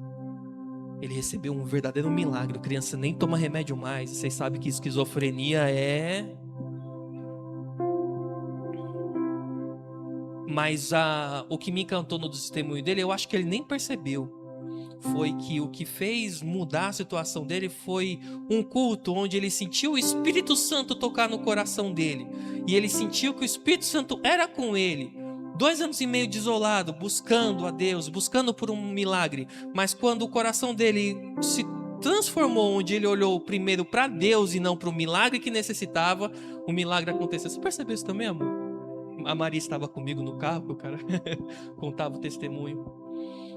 Ele recebeu um verdadeiro milagre. A criança nem toma remédio mais. Vocês sabem que esquizofrenia é... Mas o que me encantou no testemunho dele, eu acho que ele nem percebeu. Foi que o que fez mudar a situação dele foi um culto onde ele sentiu o Espírito Santo tocar no coração dele. E ele sentiu que o Espírito Santo era com ele. 2 anos e meio de isolado, buscando a Deus, buscando por um milagre. Mas quando o coração dele se transformou, onde ele olhou primeiro para Deus e não para o milagre que necessitava, o milagre aconteceu. Você percebeu isso também, amor? a Maria estava comigo no carro, o cara contava o testemunho.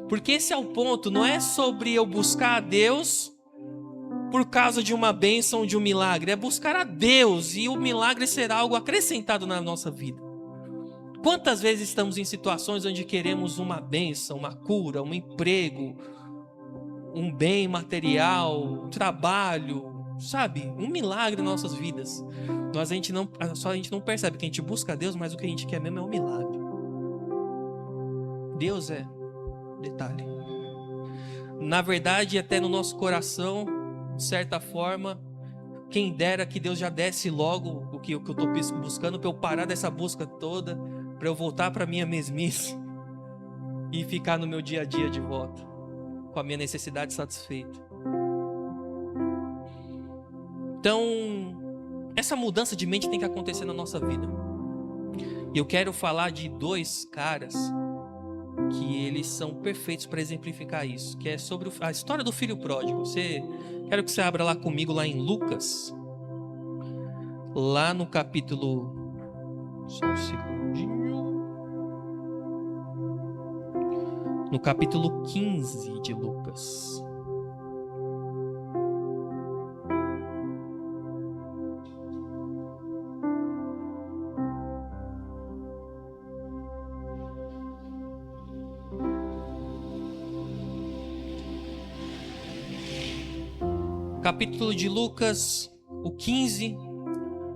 Porque esse é o ponto, não é sobre eu buscar a Deus por causa de uma bênção, de um milagre. É buscar a Deus e o milagre será algo acrescentado na nossa vida. Quantas vezes estamos em situações onde queremos uma bênção, uma cura, um emprego, um bem material, um trabalho, sabe? Um milagre em nossas vidas. A gente não percebe que a gente busca a Deus, mas o que a gente quer mesmo é um milagre. Deus é detalhe. Na verdade, até no nosso coração, de certa forma, quem dera que Deus já desse logo o que eu estou buscando, para eu parar dessa busca toda, para eu voltar para minha mesmice e ficar no meu dia a dia de volta, com a minha necessidade satisfeita. Então, essa mudança de mente tem que acontecer na nossa vida. E eu quero falar de 2 caras que eles são perfeitos para exemplificar isso, que é sobre a história do filho pródigo. Quero que você abra lá comigo, lá em Lucas, lá no capítulo... Só um segundinho. No capítulo 15 de Lucas. Capítulo de Lucas, o 15,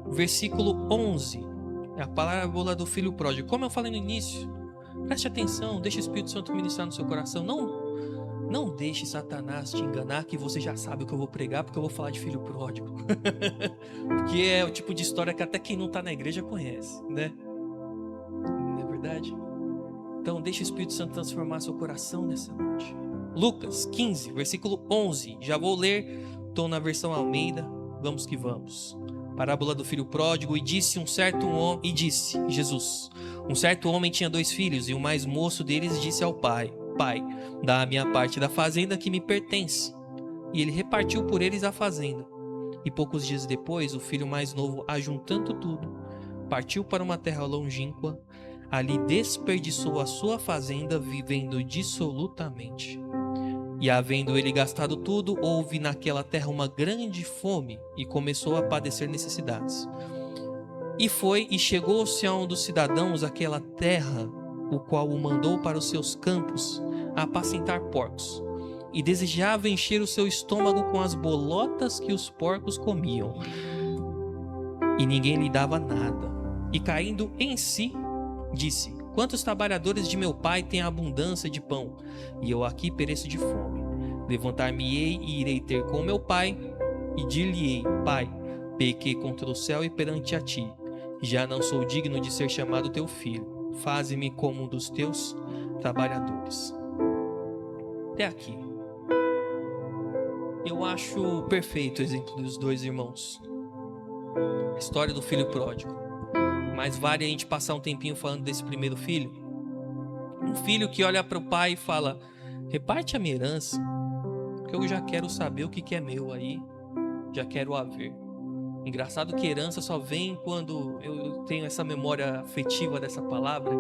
versículo 11. É a parábola do filho pródigo. Como eu falei no início, preste atenção, deixe o Espírito Santo ministrar no seu coração. Não deixe Satanás te enganar que você já sabe o que eu vou pregar, porque eu vou falar de filho pródigo. Porque é o tipo de história que até quem não está na igreja conhece, né? Não é verdade? Então deixe o Espírito Santo transformar seu coração nessa noite. Lucas 15, versículo 11. Já vou ler, estou na versão Almeida. Vamos que vamos. Parábola do filho pródigo. E disse Jesus: um certo homem tinha 2 filhos, e o mais moço deles disse ao pai: Pai, dá a minha parte da fazenda que me pertence. E ele repartiu por eles a fazenda. E poucos dias depois, o filho mais novo, ajuntando tudo, partiu para uma terra longínqua. Ali desperdiçou a sua fazenda, vivendo dissolutamente. E havendo ele gastado tudo, houve naquela terra uma grande fome, e começou a padecer necessidades. E foi e chegou-se a um dos cidadãos daquela terra, o qual o mandou para os seus campos a apacentar porcos, e desejava encher o seu estômago com as bolotas que os porcos comiam. E ninguém lhe dava nada. E caindo em si, disse: Quantos trabalhadores de meu pai têm abundância de pão, e eu aqui pereço de fome. Levantar-me-ei e irei ter com meu pai, e dir-lhe-ei: Pai, pequei contra o céu e perante a ti. Já não sou digno de ser chamado teu filho. Faze-me como um dos teus trabalhadores. Até aqui. Eu acho perfeito o exemplo dos 2 irmãos. A história do filho pródigo. Mas vale a gente passar um tempinho falando desse primeiro filho. Um filho que olha para o pai e fala: reparte a minha herança, porque eu já quero saber o que é meu aí, já quero haver. Engraçado que herança só vem quando eu tenho essa memória afetiva dessa palavra,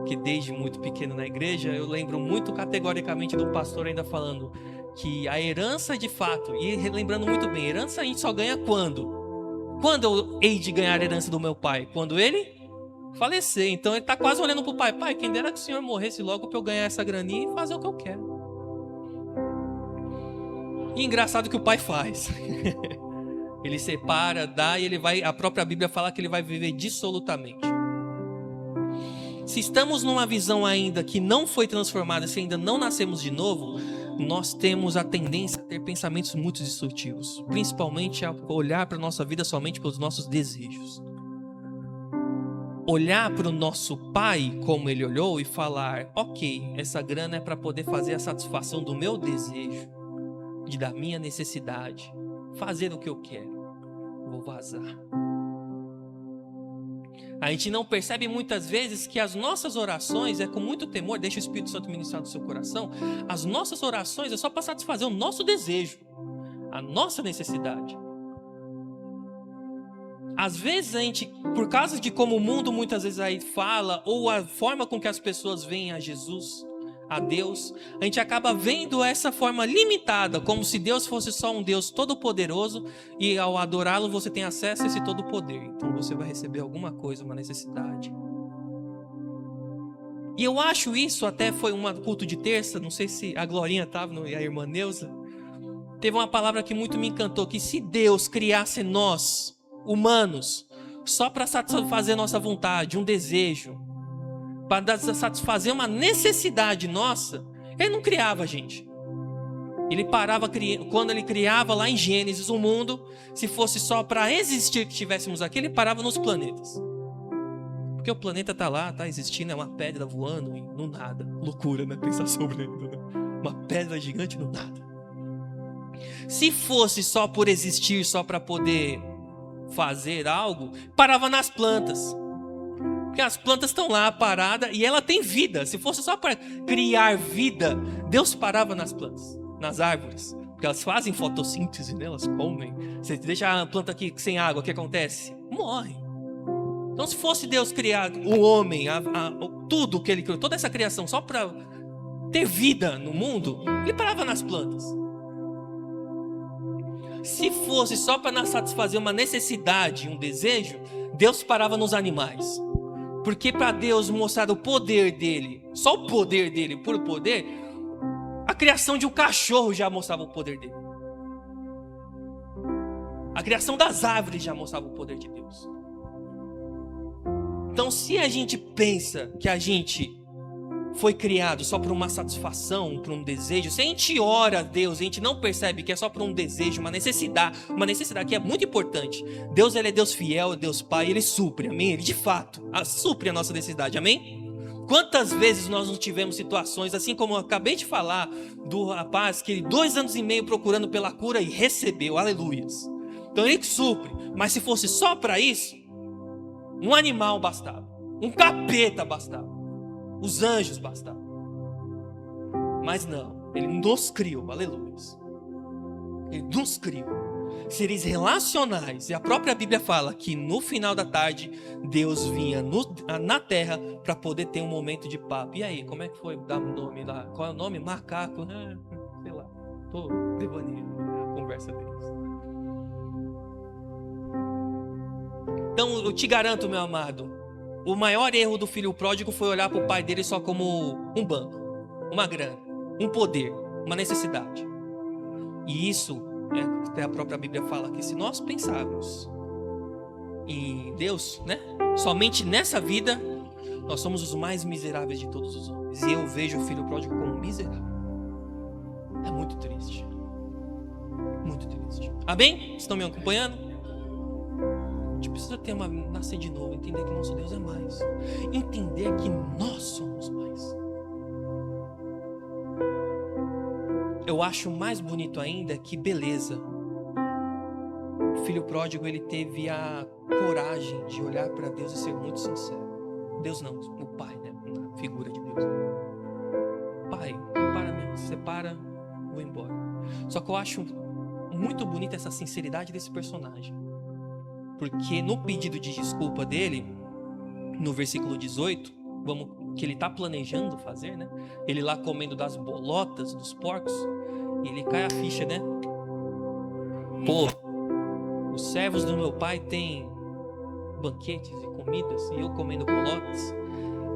que desde muito pequeno na igreja eu lembro muito categoricamente do pastor ainda falando que a herança de fato, e lembrando muito bem, herança a gente só ganha quando? Quando eu hei de ganhar a herança do meu pai? Quando ele falecer. Então ele está quase olhando para o pai: Pai, quem dera que o senhor morresse logo para eu ganhar essa graninha e fazer o que eu quero. E engraçado que o pai faz. Ele separa, dá, e ele vai. A própria Bíblia fala que ele vai viver dissolutamente. Se estamos numa visão ainda que não foi transformada, se ainda não nascemos de novo, nós temos a tendência a ter pensamentos muito destrutivos, principalmente a olhar para a nossa vida somente pelos nossos desejos. Olhar para o nosso pai como ele olhou e falar: ok, essa grana é para poder fazer a satisfação do meu desejo, da minha necessidade, fazer o que eu quero, vou vazar. A gente não percebe muitas vezes que as nossas orações é com muito temor. Deixa o Espírito Santo ministrar no seu coração. As nossas orações é só para satisfazer o nosso desejo, a nossa necessidade. Às vezes a gente, por causa de como o mundo muitas vezes aí fala, ou a forma com que as pessoas veem a Jesus, a Deus, a gente acaba vendo essa forma limitada, como se Deus fosse só um Deus todo-poderoso e ao adorá-lo você tem acesso a esse todo-poder. Então você vai receber alguma coisa, uma necessidade. E eu acho isso, até foi um culto de terça, não sei se a Glorinha estava, e a irmã Neuza, teve uma palavra que muito me encantou, que se Deus criasse nós, humanos, só para satisfazer nossa vontade, um desejo, para satisfazer uma necessidade nossa, Ele não criava a gente. Ele parava, quando Ele criava lá em Gênesis o mundo, se fosse só para existir que estivéssemos aqui, Ele parava nos planetas. Porque o planeta está lá, está existindo, é uma pedra voando no nada. Loucura, né? Pensar sobre isso, né? Uma pedra gigante no nada. Se fosse só por existir, só para poder fazer algo, parava nas plantas. Porque as plantas estão lá paradas e ela tem vida. Se fosse só para criar vida, Deus parava nas plantas, nas árvores. Porque elas fazem fotossíntese, né? Elas comem. Você deixa a planta aqui sem água, o que acontece? Morre. Então, se fosse Deus criar o homem, tudo que Ele criou, toda essa criação só para ter vida no mundo, Ele parava nas plantas. Se fosse só para satisfazer uma necessidade, um desejo, Deus parava nos animais. Porque para Deus mostrar o poder dele, só o poder dele, por poder, a criação de um cachorro já mostrava o poder dele. A criação das árvores já mostrava o poder de Deus. Então, se a gente pensa que a gente foi criado só por uma satisfação, por um desejo, se a gente ora a Deus, a gente não percebe que é só por um desejo, uma necessidade que é muito importante. Deus, Ele é Deus fiel, é Deus Pai, Ele supre, amém? Ele de fato supre a nossa necessidade, amém? Quantas vezes nós não tivemos situações, assim como eu acabei de falar do rapaz que 2 anos e meio procurando pela cura e recebeu, aleluias. Então Ele supre, mas se fosse só para isso, um animal bastava, um capeta bastava, os anjos bastavam. Mas não, Ele nos criou, aleluia. Ele nos criou seres relacionais. E a própria Bíblia fala que no final da tarde Deus vinha na terra para poder ter um momento de papo. E aí, como é que foi? Dá um nome lá. Qual é o nome? Macaco? Sei lá, tô devaneando a conversa deles. Então eu te garanto, meu amado, o maior erro do filho pródigo foi olhar para o pai dele só como um banco, uma grana, um poder, uma necessidade. E isso, até a própria Bíblia fala que se nós pensarmos em Deus, né, somente nessa vida, nós somos os mais miseráveis de todos os homens. E eu vejo o filho pródigo como miserável. É muito triste. Muito triste. Amém? Estão me acompanhando? A gente precisa nascer de novo, entender que nosso Deus é mais, entender que nós somos mais. Eu acho mais bonito ainda que, beleza, o filho pródigo, ele teve a coragem de olhar para Deus e ser muito sincero. Deus não, o pai, né, na figura de Deus. Pai, separa, vou embora. Só que eu acho muito bonita essa sinceridade desse personagem. Porque no pedido de desculpa dele, no versículo 18, que ele está planejando fazer, né? Ele lá comendo das bolotas dos porcos, e ele cai a ficha, né? Pô, os servos do meu pai têm banquetes e comidas, e eu comendo bolotas.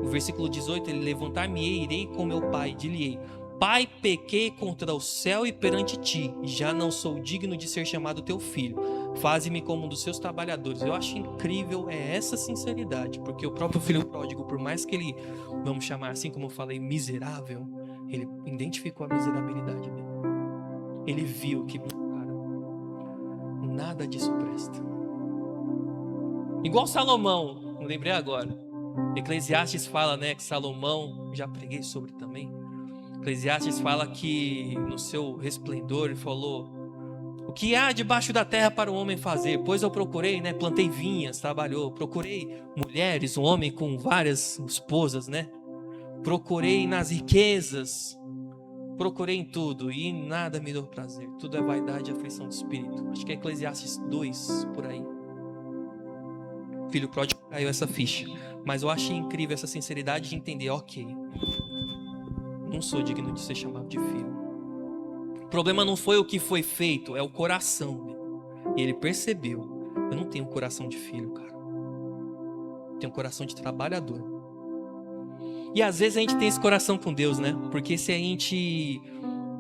O versículo 18, ele: levantar-me-ei, irei com meu pai, dir-lhe-ei: Pai, pequei contra o céu e perante ti, já não sou digno de ser chamado teu filho. Faze-me como um dos seus trabalhadores. Eu acho incrível essa sinceridade, porque o próprio filho pródigo, por mais que ele, vamos chamar assim como eu falei, miserável, ele identificou a miserabilidade dele. Ele viu que, cara, nada disso presta. Igual Salomão, me lembrei agora. Eclesiastes fala, né, que Salomão, já preguei sobre também. Eclesiastes fala que no seu resplendor ele falou: o que há debaixo da terra para o homem fazer? Pois eu procurei, né, plantei vinhas, trabalhou, procurei mulheres, um homem com várias esposas, né? Procurei nas riquezas, procurei em tudo e nada me deu prazer. Tudo é vaidade e aflição de espírito. Acho que é Eclesiastes 2, por aí. filho pródigo, caiu essa ficha. Mas eu achei incrível essa sinceridade de entender, ok, não sou digno de ser chamado de filho. O problema não foi o que foi feito, é o coração dele. E ele percebeu, eu não tenho coração de filho, cara. Eu tenho coração de trabalhador. E às vezes a gente tem esse coração com Deus, né? Porque se a gente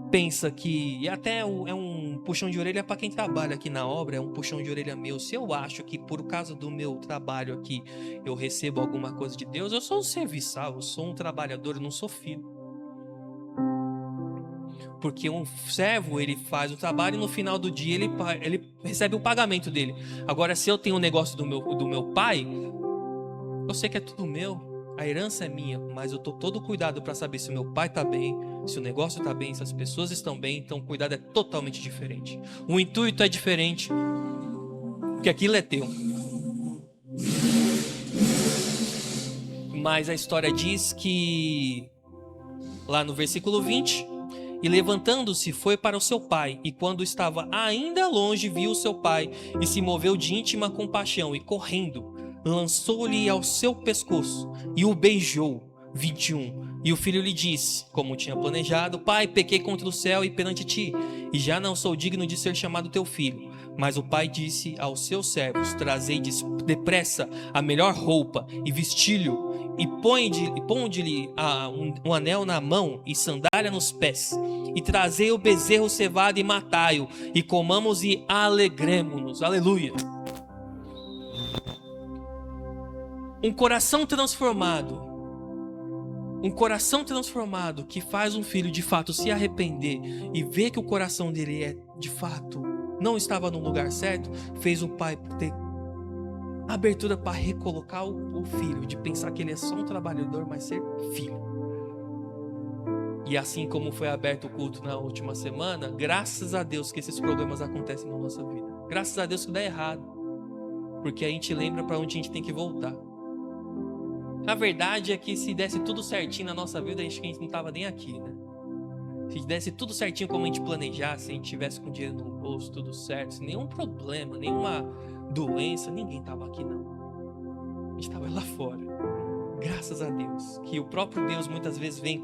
pensa que, e até é um puxão de orelha para quem trabalha aqui na obra, é um puxão de orelha meu. Se eu acho que por causa do meu trabalho aqui eu recebo alguma coisa de Deus, eu sou um serviçal, eu sou um trabalhador, eu não sou filho. Porque um servo, ele faz o trabalho e no final do dia ele recebe o pagamento dele. Agora, se eu tenho um negócio do meu pai, eu sei que é tudo meu, a herança é minha, mas eu tô todo cuidado para saber se o meu pai tá bem, se o negócio tá bem, se as pessoas estão bem. Então o cuidado é totalmente diferente. O intuito é diferente, porque aquilo é teu. Mas a história diz que, lá no versículo 20, e levantando-se foi para o seu pai, e quando estava ainda longe viu o seu pai, e se moveu de íntima compaixão, e correndo, lançou-lhe ao seu pescoço, e o beijou. 21. E o filho lhe disse, como tinha planejado: Pai, pequei contra o céu e perante ti, e já não sou digno de ser chamado teu filho. Mas o pai disse aos seus servos: Trazei depressa a melhor roupa, e vestilho, e ponde-lhe um anel na mão e sandália nos pés, e trazei o bezerro cevado e matai-o, e comamos e alegremo-nos. Aleluia. Um coração transformado que faz um filho de fato se arrepender e ver que o coração dele de fato não estava no lugar certo, fez o pai ter abertura para recolocar o filho, de pensar que ele é só um trabalhador, mas ser filho. E assim como foi aberto o culto na última semana, graças a Deus que esses problemas acontecem na nossa vida. Graças a Deus que dá errado, porque a gente lembra para onde a gente tem que voltar. A verdade é que se desse tudo certinho na nossa vida, acho que a gente não estava nem aqui, né? Se desse tudo certinho como a gente planejasse, se a gente tivesse com dinheiro no bolso, tudo certo, sem nenhum problema, nenhuma doença, ninguém estava aqui não. A gente estava lá fora. Graças a Deus, que o próprio Deus muitas vezes vem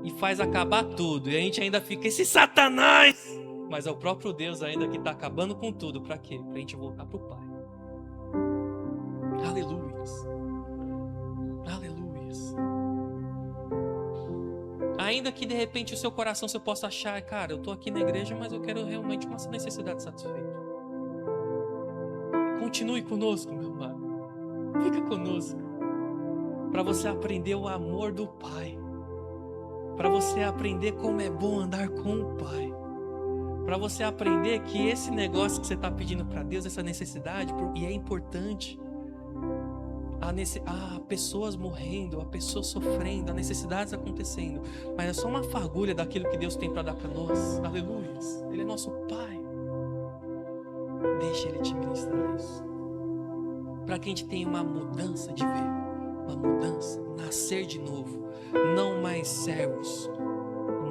e faz acabar tudo, e a gente ainda fica, esse Satanás! Mas é o próprio Deus ainda que está acabando com tudo. Para quê? Para a gente voltar para o Pai. Aleluias. Aleluias. Ainda que de repente o seu coração você possa achar, cara, eu tô aqui na igreja, mas eu quero realmente uma necessidade satisfeita. Continue conosco, meu amado. Fica conosco. Para você aprender o amor do Pai. Para você aprender como é bom andar com o Pai. Para você aprender que esse negócio que você está pedindo para Deus, essa necessidade, e é importante. Há pessoas morrendo, há pessoas sofrendo, há necessidades acontecendo, mas é só uma fagulha daquilo que Deus tem para dar para nós. Aleluia. Ele é nosso Pai. Deixa Ele te ministrar isso, para que a gente tenha uma mudança de ver, uma mudança, nascer de novo, não mais servos,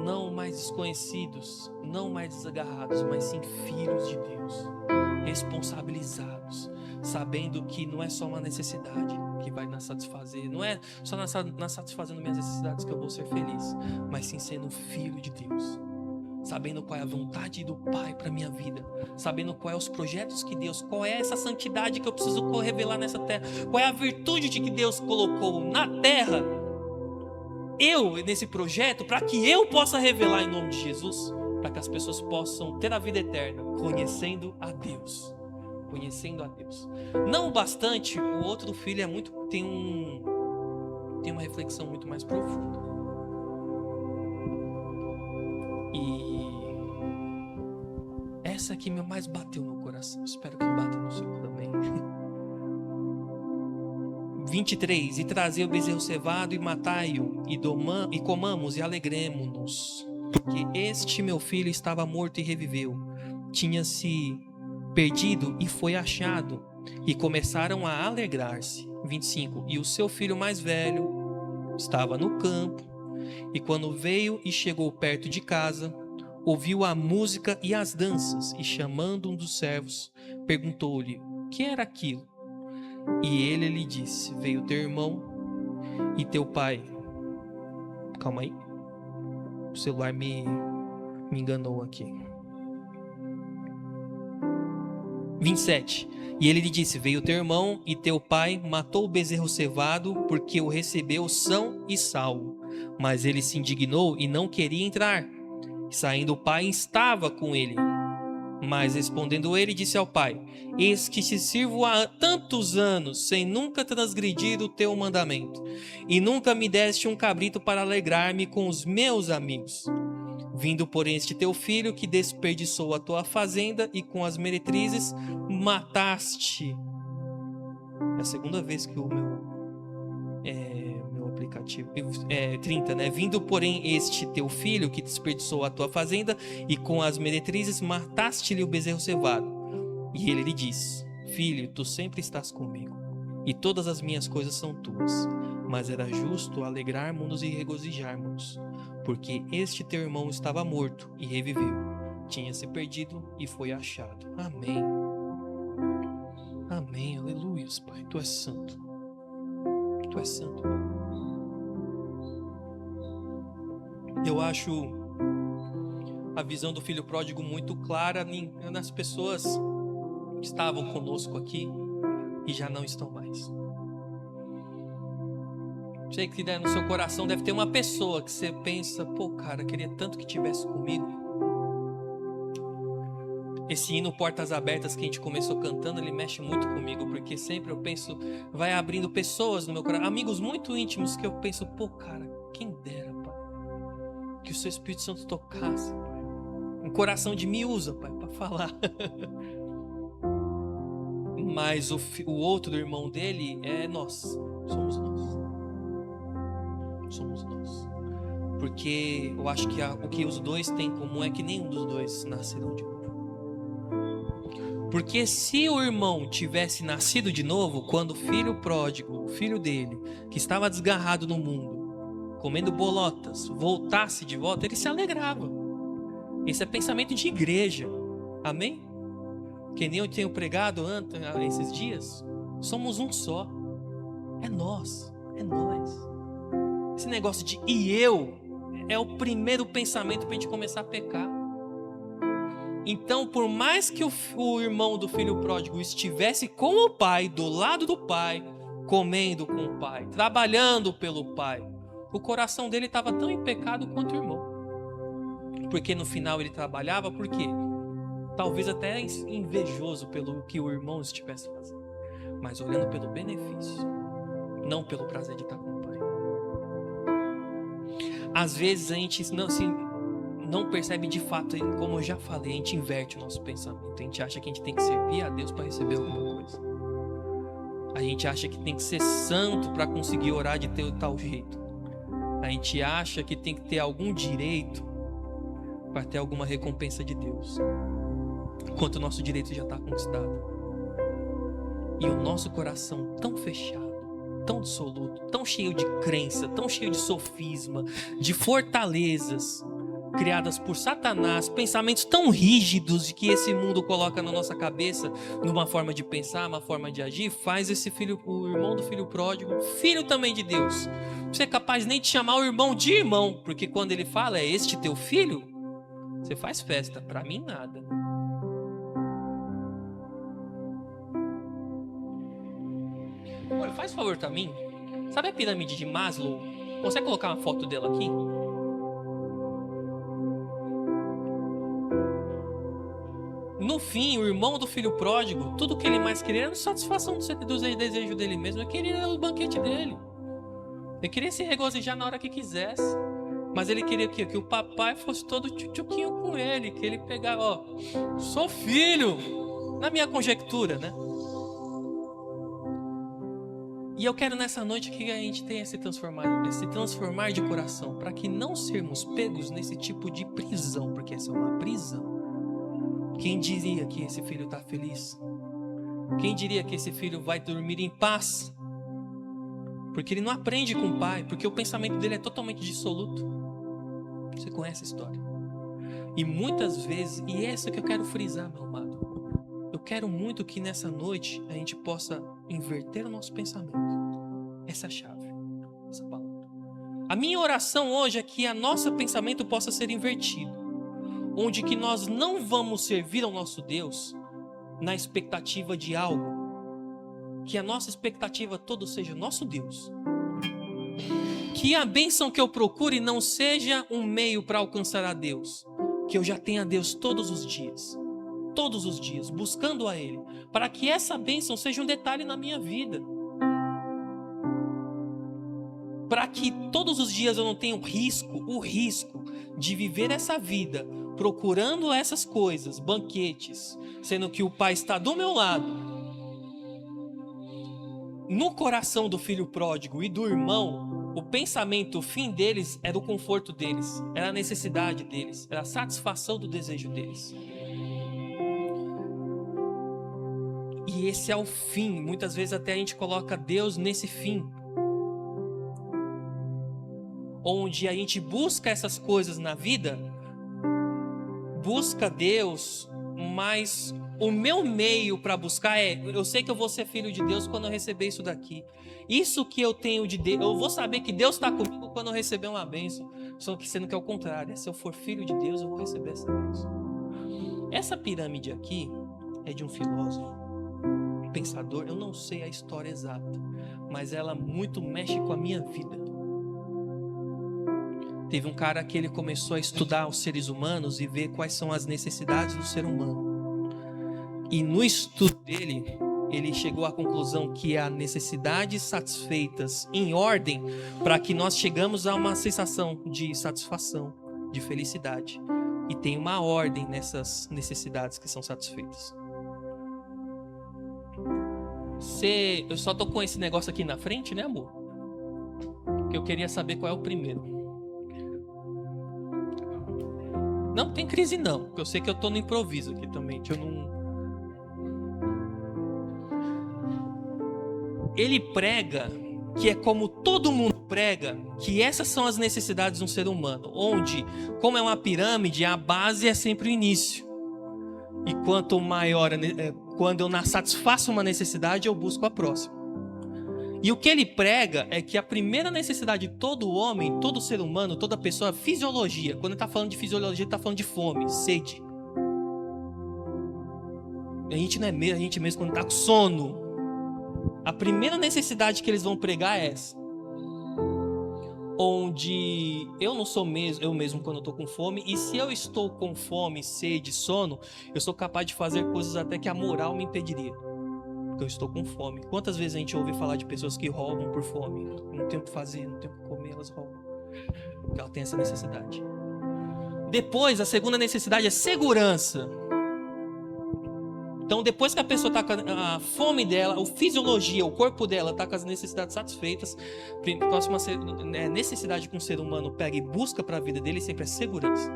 não mais desconhecidos, não mais desagarrados, mas sim filhos de Deus, responsabilizados, sabendo que não é só uma necessidade que vai nos satisfazer, não é só nas satisfazendo minhas necessidades que eu vou ser feliz, mas sim sendo um filho de Deus, sabendo qual é a vontade do Pai para minha vida, sabendo qual é os projetos que Deus, qual é essa santidade que eu preciso revelar nessa terra, qual é a virtude de que Deus colocou na terra, nesse projeto, para que eu possa revelar em nome de Jesus, para que as pessoas possam ter a vida eterna, conhecendo a Deus. Conhecendo a Deus. Não bastante, o outro filho tem uma reflexão muito mais profunda. E essa aqui mais bateu no coração. Espero que bata no seu também. 23. E trazei o bezerro cevado e matai-o, e comamos e alegremo-nos, porque este meu filho estava morto e reviveu, tinha-se perdido e foi achado, e começaram a alegrar-se. 25. E o seu filho mais velho estava no campo, e quando veio e chegou perto de casa, ouviu a música e as danças, e chamando um dos servos, perguntou-lhe: que era aquilo? E ele lhe disse: veio teu irmão e teu pai. Calma aí. O celular me enganou aqui. 27. E ele lhe disse: veio teu irmão e teu pai matou o bezerro cevado, porque o recebeu são e salvo. Mas ele se indignou e não queria entrar. Saindo o pai estava com ele. Mas respondendo ele, disse ao pai: eis que te sirvo há tantos anos, sem nunca transgredir o teu mandamento, e nunca me deste um cabrito para alegrar-me com os meus amigos. Vindo, porém, este teu filho, que desperdiçou a tua fazenda, e com as meretrizes mataste. É a segunda vez que o meu aplicativo. 30, né? Vindo, porém, este teu filho, que desperdiçou a tua fazenda, e com as meretrizes mataste-lhe o bezerro cevado. E ele lhe disse: filho, tu sempre estás comigo, e todas as minhas coisas são tuas. Mas era justo alegrarmos-nos e regozijarmos, porque este teu irmão estava morto e reviveu, tinha se perdido e foi achado. Amém. Amém, aleluia, Pai. Tu és santo. Tu és santo, Pai. Eu acho a visão do filho pródigo muito clara nas pessoas que estavam conosco aqui e já não estão mais. Sei que no seu coração deve ter uma pessoa que você pensa: pô, cara, queria tanto que tivesse comigo. Esse hino Portas Abertas que a gente começou cantando, ele mexe muito comigo, porque sempre eu penso, vai abrindo pessoas no meu coração, amigos muito íntimos, que eu penso: pô, cara, quem dera, Pai, que o seu Espírito Santo tocasse, Pai. Um coração de me usa, Pai, para falar. Mas o outro irmão dele é nós, somos nós. Somos nós. Porque eu acho que o que os dois têm em comum é que nenhum dos dois nascerão de novo. Porque se o irmão tivesse nascido de novo, quando o filho pródigo, o filho dele, que estava desgarrado no mundo, comendo bolotas, voltasse de volta, ele se alegrava. Esse é pensamento de igreja. Amém? Que nem eu tenho pregado antes, esses dias. Somos um só. É nós. É nós. Esse negócio de e eu é o primeiro pensamento para a gente começar a pecar. Então, por mais que o irmão do filho pródigo estivesse com o pai, do lado do pai, comendo com o pai, trabalhando pelo pai, o coração dele estava tão em pecado quanto o irmão. Porque no final ele trabalhava, por quê? Talvez até invejoso pelo que o irmão estivesse fazendo, mas olhando pelo benefício, não pelo prazer de estar com o pai. Às vezes a gente não percebe de fato, como eu já falei, a gente inverte o nosso pensamento. A gente acha que a gente tem que servir a Deus para receber alguma coisa. A gente acha que tem que ser santo para conseguir orar de tal jeito. A gente acha que tem que ter algum direito para ter alguma recompensa de Deus, enquanto o nosso direito já está conquistado. E o nosso coração tão fechado, tão dissoluto, tão cheio de crença, tão cheio de sofisma, de fortalezas criadas por Satanás, pensamentos tão rígidos que esse mundo coloca na nossa cabeça, numa forma de pensar, uma forma de agir, faz esse filho, o irmão do filho pródigo, filho também de Deus. Você é capaz nem de chamar o irmão de irmão, porque quando ele fala: é este teu filho? Você faz festa, pra mim nada. Olha, faz favor pra mim. Sabe a pirâmide de Maslow? Consegue colocar uma foto dela aqui? No fim, o irmão do filho pródigo, tudo que ele mais queria era a satisfação dos desejos dele mesmo. Ele queria o banquete dele. Ele queria se regozijar na hora que quisesse. Mas ele queria que o papai fosse todo tchutchuquinho com ele. Que ele pegava, ó, sou filho. Na minha conjectura, né? E eu quero nessa noite que a gente tenha esse transformar de coração, para que não sermos pegos nesse tipo de prisão, porque essa é uma prisão. Quem diria que esse filho está feliz? Quem diria que esse filho vai dormir em paz? Porque ele não aprende com o pai, porque o pensamento dele é totalmente dissoluto. Você conhece a história. E muitas vezes, e é isso que eu quero frisar, meu amado, Eu quero muito que nessa noite a gente possa inverter o nosso pensamento. Essa é a chave, essa palavra. A minha oração hoje é que o nosso pensamento possa ser invertido, onde que nós não vamos servir ao nosso Deus na expectativa de algo, que a nossa expectativa toda seja nosso Deus. Que a bênção que eu procure não seja um meio para alcançar a Deus, que eu já tenha a Deus todos os dias, buscando a Ele, para que essa bênção seja um detalhe na minha vida. Para que todos os dias eu não tenha o risco de viver essa vida procurando essas coisas, banquetes, sendo que o Pai está do meu lado. No coração do filho pródigo e do irmão, o pensamento, o fim deles era o conforto deles, era a necessidade deles, era a satisfação do desejo deles. E esse é o fim. Muitas vezes até a gente coloca Deus nesse fim, onde a gente busca essas coisas na vida, busca Deus, mas o meu meio para buscar eu sei que eu vou ser filho de Deus quando eu receber isso daqui. Isso que eu tenho de Deus, eu vou saber que Deus está comigo quando eu receber uma bênção. Só que sendo que é o contrário, se eu for filho de Deus, eu vou receber essa bênção. Essa pirâmide aqui é de um filósofo, pensador, eu não sei a história exata, mas ela muito mexe com a minha vida. Teve um cara que ele começou a estudar os seres humanos e ver quais são as necessidades do ser humano. E no estudo dele, ele chegou à conclusão que há necessidades satisfeitas em ordem para que nós chegamos a uma sensação de satisfação, de felicidade. E tem uma ordem nessas necessidades que são satisfeitas. Eu só tô com esse negócio aqui na frente, né, amor? Porque eu queria saber qual é o primeiro. Não tem crise não, porque eu sei que eu tô no improviso aqui também, que eu não... Ele prega que é como todo mundo prega, que essas são as necessidades de um ser humano, onde, como é uma pirâmide, a base é sempre o início. E quanto maior, quando eu satisfaço uma necessidade, eu busco a próxima. E o que ele prega é que a primeira necessidade de todo homem, todo ser humano, toda pessoa, é fisiologia. Quando ele está falando de fisiologia, ele está falando de fome, sede. A gente não é mesmo, a gente mesmo quando está com sono. A primeira necessidade que eles vão pregar é essa. Onde eu não sou eu mesmo quando eu estou com fome. E se eu estou com fome, sede, sono, eu sou capaz de fazer coisas até que a moral me impediria. Porque eu estou com fome. Quantas vezes a gente ouve falar de pessoas que roubam por fome? Não tem o que fazer, não tem o que comer, elas roubam. Porque ela tem essa necessidade. Depois, a segunda necessidade é segurança. Então, depois que a pessoa está com a fome dela, a fisiologia, o corpo dela está com as necessidades satisfeitas, a próxima necessidade que um ser humano pega e busca para a vida dele sempre é segurança.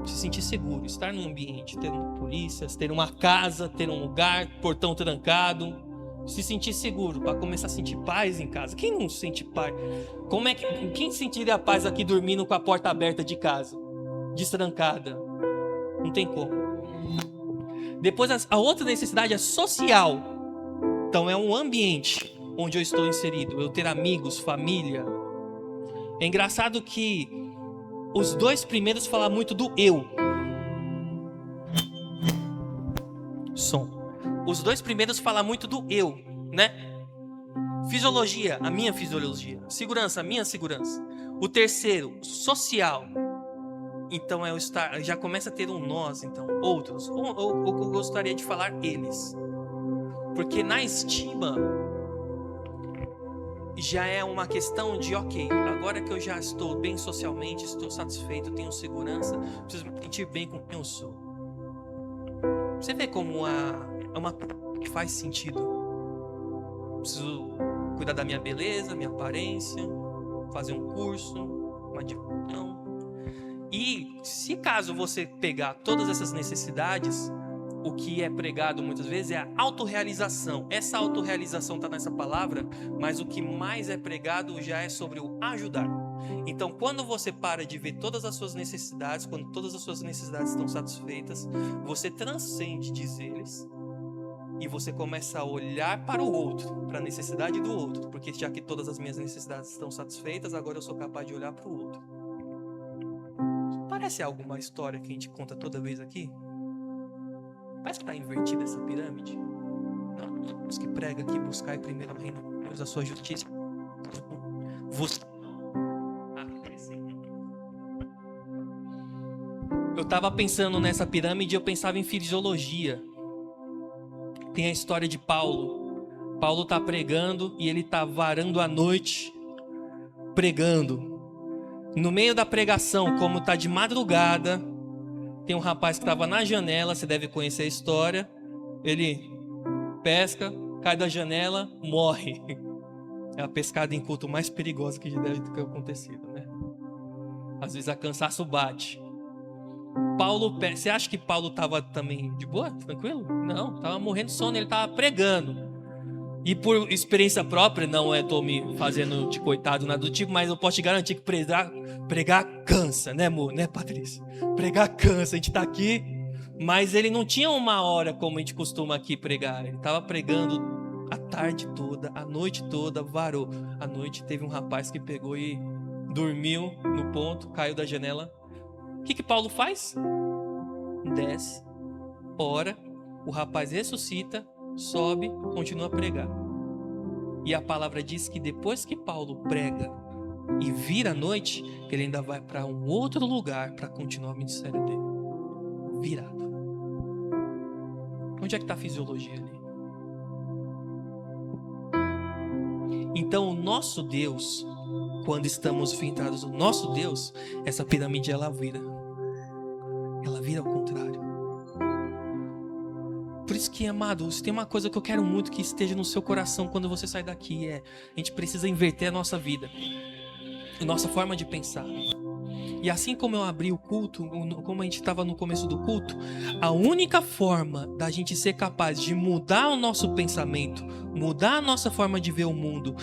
Se sentir seguro, estar num ambiente, ter uma polícia, ter uma casa, ter um lugar, portão trancado, se sentir seguro, para começar a sentir paz em casa. Quem não sente paz? Quem sentiria paz aqui dormindo com a porta aberta de casa, destrancada? Não tem como. Depois a outra necessidade é social. Então é um ambiente onde eu estou inserido, eu ter amigos, família. É engraçado que os dois primeiros falam muito do eu. Som. Os dois primeiros falam muito do eu, né? Fisiologia, a minha fisiologia. Segurança, a minha segurança. O terceiro, social. Então é o estar, já começa a ter um nós, então, outros. Ou eu gostaria de falar eles. Porque na estima já é uma questão de, ok, agora que eu já estou bem socialmente, estou satisfeito, tenho segurança, preciso me sentir bem com quem eu sou. Você vê como é uma que faz sentido. Preciso cuidar da minha beleza, minha aparência, fazer um curso, uma diploma. E se caso você pegar todas essas necessidades, o que é pregado muitas vezes é a autorrealização. Essa autorrealização está nessa palavra, mas o que mais é pregado já é sobre o ajudar. Então, quando você para de ver todas as suas necessidades, quando todas as suas necessidades estão satisfeitas, você transcende dizeres e você começa a olhar para o outro, para a necessidade do outro, porque já que todas as minhas necessidades estão satisfeitas, agora eu sou capaz de olhar para o outro. Parece alguma história que a gente conta toda vez aqui? Parece que está invertida essa pirâmide. Não, os que pregam aqui, buscar primeiro o reino de Deus, a sua justiça. Você... Eu estava pensando nessa pirâmide, eu pensava em fisiologia. Tem a história de Paulo. Paulo está pregando e ele está varando a noite pregando. No meio da pregação, como está de madrugada, tem um rapaz que estava na janela, você deve conhecer a história. Ele pesca, cai da janela, morre. É a pescada em culto mais perigosa que já deve ter acontecido, né? Às vezes a cansaço bate. Você acha que Paulo estava também de boa? Tranquilo? Não, estava morrendo de sono, ele estava pregando. E por experiência própria, não estou me fazendo de coitado, nada do tipo, mas eu posso te garantir que pregar cansa, né, amor? Né, Patrícia? Pregar cansa, a gente está aqui, mas ele não tinha uma hora como a gente costuma aqui pregar. Ele estava pregando a tarde toda, a noite toda, varou. À noite teve um rapaz que pegou e dormiu no ponto, caiu da janela. O que Paulo faz? Desce, ora, o rapaz ressuscita, sobe, continua a pregar. E a palavra diz que depois que Paulo prega e vira a noite, ele ainda vai para um outro lugar para continuar o ministério dele. Virado. Onde é que está a fisiologia ali? Então o nosso Deus, quando estamos fintados no nosso Deus, essa pirâmide ela vira ao contrário. Por isso que, amados, tem uma coisa que eu quero muito que esteja no seu coração quando você sair daqui, a gente precisa inverter a nossa vida, a nossa forma de pensar. E assim como eu abri o culto, como a gente estava no começo do culto, a única forma da gente ser capaz de mudar o nosso pensamento, mudar a nossa forma de ver o mundo,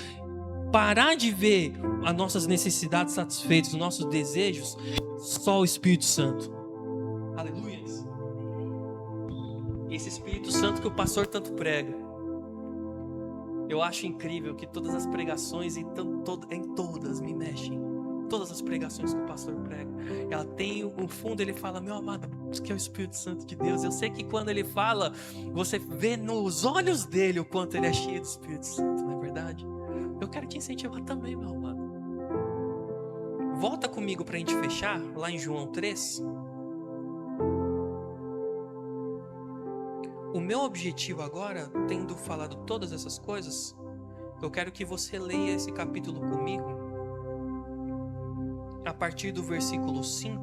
parar de ver as nossas necessidades satisfeitas, os nossos desejos, só o Espírito Santo. Aleluia. Esse Espírito Santo que o pastor tanto prega. Eu acho incrível que todas as pregações, em todas me mexem. Todas as pregações que o pastor prega, ela tem um fundo, ele fala, meu amado, que é o Espírito Santo de Deus. Eu sei que quando ele fala, você vê nos olhos dele o quanto ele é cheio do Espírito Santo, não é verdade? Eu quero te incentivar também, meu amado. Volta comigo para a gente fechar, lá em João 3. O meu objetivo agora, tendo falado todas essas coisas, eu quero que você leia esse capítulo comigo, a partir do versículo 5,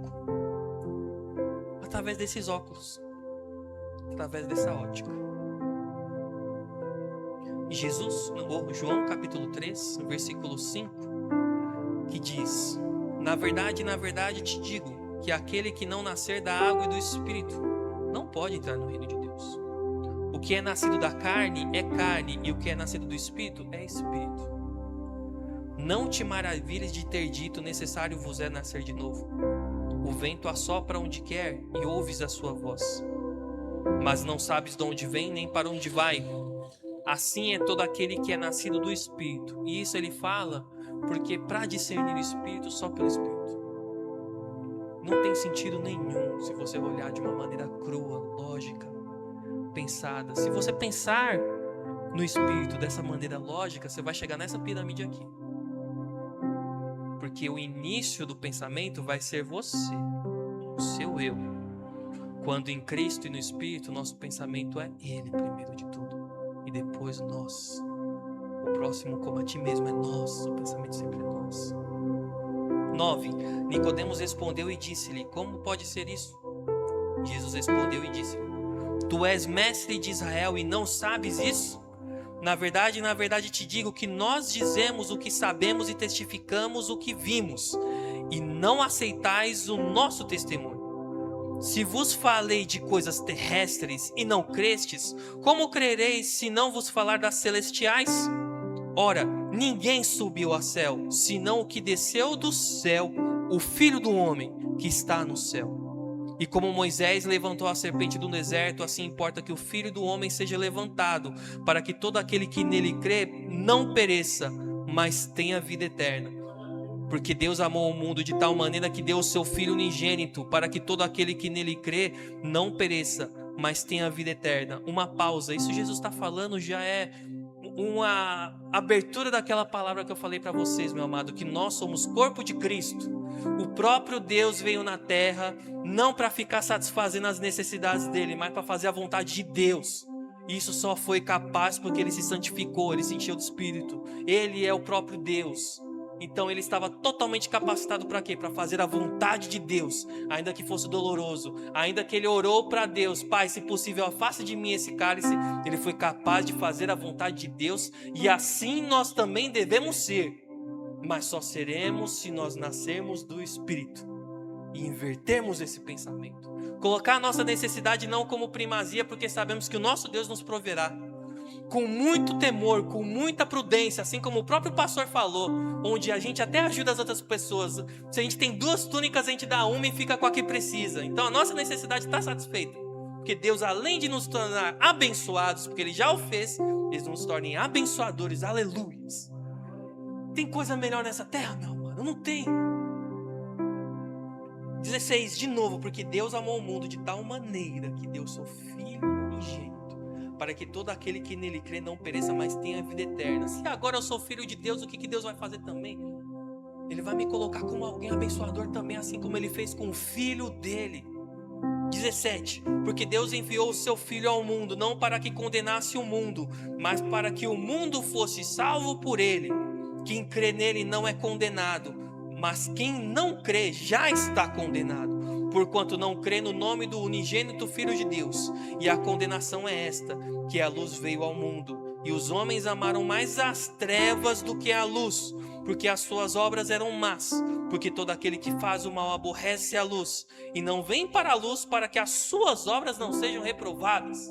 através desses óculos, através dessa ótica. João capítulo 3, versículo 5, que diz, na verdade te digo, que aquele que não nascer da água e do Espírito, não pode entrar no reino de Deus. O que é nascido da carne é carne, e o que é nascido do Espírito é Espírito. Não te maravilhes de ter dito, necessário vos é nascer de novo. O vento assopra onde quer, e ouves a sua voz, mas não sabes de onde vem, nem para onde vai. Assim é todo aquele que é nascido do Espírito. E isso ele fala, porque para discernir o Espírito, só pelo Espírito. Não tem sentido nenhum, se você olhar de uma maneira crua, lógica, pensada. Se você pensar no Espírito dessa maneira lógica, você vai chegar nessa pirâmide aqui. Porque o início do pensamento vai ser você, o seu eu. Quando em Cristo e no Espírito, nosso pensamento é Ele primeiro de tudo. E depois nós. O próximo como a ti mesmo é nós. O pensamento sempre é nós. 9. Nicodemos respondeu e disse-lhe, como pode ser isso? Jesus respondeu e disse-lhe, tu és mestre de Israel e não sabes isso? Na verdade te digo que nós dizemos o que sabemos e testificamos o que vimos, e não aceitais o nosso testemunho. Se vos falei de coisas terrestres e não crestes, como crereis se não vos falar das celestiais? Ora, ninguém subiu ao céu, senão o que desceu do céu, o Filho do Homem que está no céu. E como Moisés levantou a serpente do deserto, assim importa que o Filho do Homem seja levantado, para que todo aquele que nele crê não pereça, mas tenha vida eterna. Porque Deus amou o mundo de tal maneira que deu o seu Filho unigênito, para que todo aquele que nele crê não pereça, mas tenha vida eterna. Uma pausa, isso Jesus está falando já é uma abertura daquela palavra que eu falei para vocês, meu amado, que nós somos corpo de Cristo. O próprio Deus veio na terra não para ficar satisfazendo as necessidades dele, mas para fazer a vontade de Deus. Isso só foi capaz porque ele se santificou, ele se encheu do Espírito. Ele é o próprio Deus. Então ele estava totalmente capacitado para quê? Para fazer a vontade de Deus, ainda que fosse doloroso. Ainda que ele orou para Deus: Pai, se possível, afaste de mim esse cálice. Ele foi capaz de fazer a vontade de Deus. E assim nós também devemos ser. Mas só seremos se nós nascermos do Espírito e invertermos esse pensamento. Colocar a nossa necessidade não como primazia, porque sabemos que o nosso Deus nos proverá. Com muito temor, com muita prudência, assim como o próprio pastor falou, onde a gente até ajuda as outras pessoas. Se a gente tem 2 túnicas, a gente dá uma e fica com a que precisa. Então a nossa necessidade está satisfeita. Porque Deus, além de nos tornar abençoados, porque Ele já o fez, Ele nos torna abençoadores, aleluias. Tem coisa melhor nessa terra, meu amado? Não tem. 16, de novo, porque Deus amou o mundo de tal maneira que deu seu Filho unigênito, para que todo aquele que nele crê não pereça, mas tenha vida eterna. Se agora eu sou filho de Deus, o que Deus vai fazer também? Ele vai me colocar como alguém abençoador também, assim como Ele fez com o Filho dele. 17, porque Deus enviou o seu Filho ao mundo, não para que condenasse o mundo, mas para que o mundo fosse salvo por ele. Quem crê nele não é condenado, mas quem não crê já está condenado, porquanto não crê no nome do unigênito Filho de Deus. E a condenação é esta, que a luz veio ao mundo, e os homens amaram mais as trevas do que a luz, porque as suas obras eram más. Porque todo aquele que faz o mal aborrece a luz, e não vem para a luz, para que as suas obras não sejam reprovadas.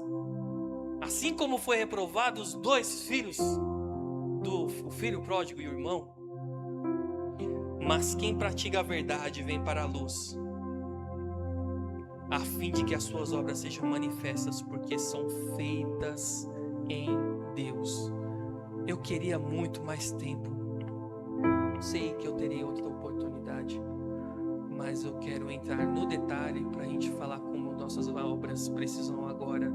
Assim como foi reprovado os 2 filhos, o filho pródigo e o irmão. Mas quem pratica a verdade vem para a luz, a fim de que as suas obras sejam manifestas, porque são feitas em Deus. Eu queria muito mais tempo. Sei que eu terei outra oportunidade, mas eu quero entrar no detalhe para a gente falar como nossas obras precisam agora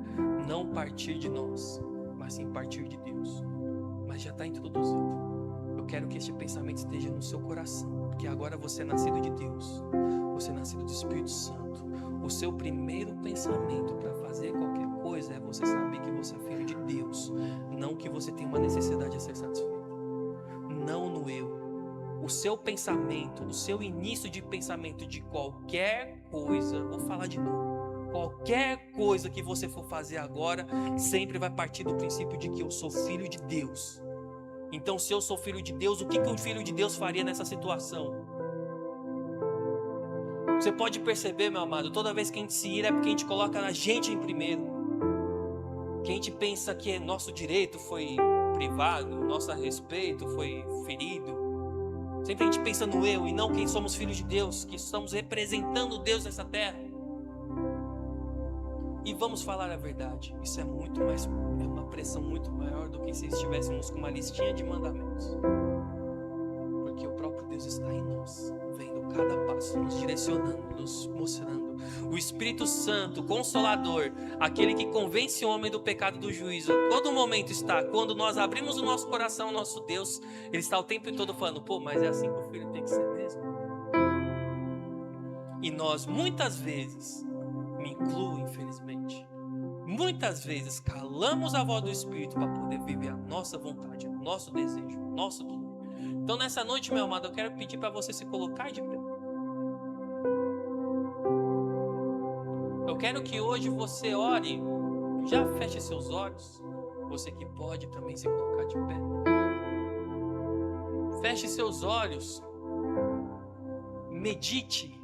não partir de nós, mas sim partir de Deus. Mas já está introduzido. Eu quero que este pensamento esteja no seu coração, porque agora você é nascido de Deus, você é nascido do Espírito Santo. O seu primeiro pensamento para fazer qualquer coisa é você saber que você é filho de Deus, não que você tem uma necessidade a ser satisfeita. Não no eu. O seu pensamento, o seu início de pensamento de qualquer coisa, vou falar de novo. Qualquer coisa que você for fazer agora, sempre vai partir do princípio de que eu sou filho de Deus. Então, se eu sou filho de Deus, o que um filho de Deus faria nessa situação? Você pode perceber, meu amado, toda vez que a gente se ira é porque a gente coloca a gente em primeiro. Que a gente pensa que nosso direito foi privado, nosso respeito foi ferido. Sempre a gente pensa no eu e não quem somos filhos de Deus, que estamos representando Deus nessa terra. E vamos falar a verdade, isso é muito mais, é uma pressão muito maior do que se estivéssemos com uma listinha de mandamentos. Porque o próprio Deus está em nós, vendo cada passo, nos direcionando, nos mostrando. O Espírito Santo, Consolador, aquele que convence o homem do pecado e do juízo, a todo momento está. Quando nós abrimos o nosso coração ao nosso Deus, Ele está o tempo todo falando: pô, mas é assim que o filho tem que ser mesmo? E nós muitas vezes, me incluo infelizmente, muitas vezes calamos a voz do Espírito para poder viver a nossa vontade, o nosso desejo, o nosso querer. Então nessa noite, meu amado, eu quero pedir para você se colocar de pé. Eu quero que hoje você ore, já feche seus olhos, você que pode também se colocar de pé. Feche seus olhos, medite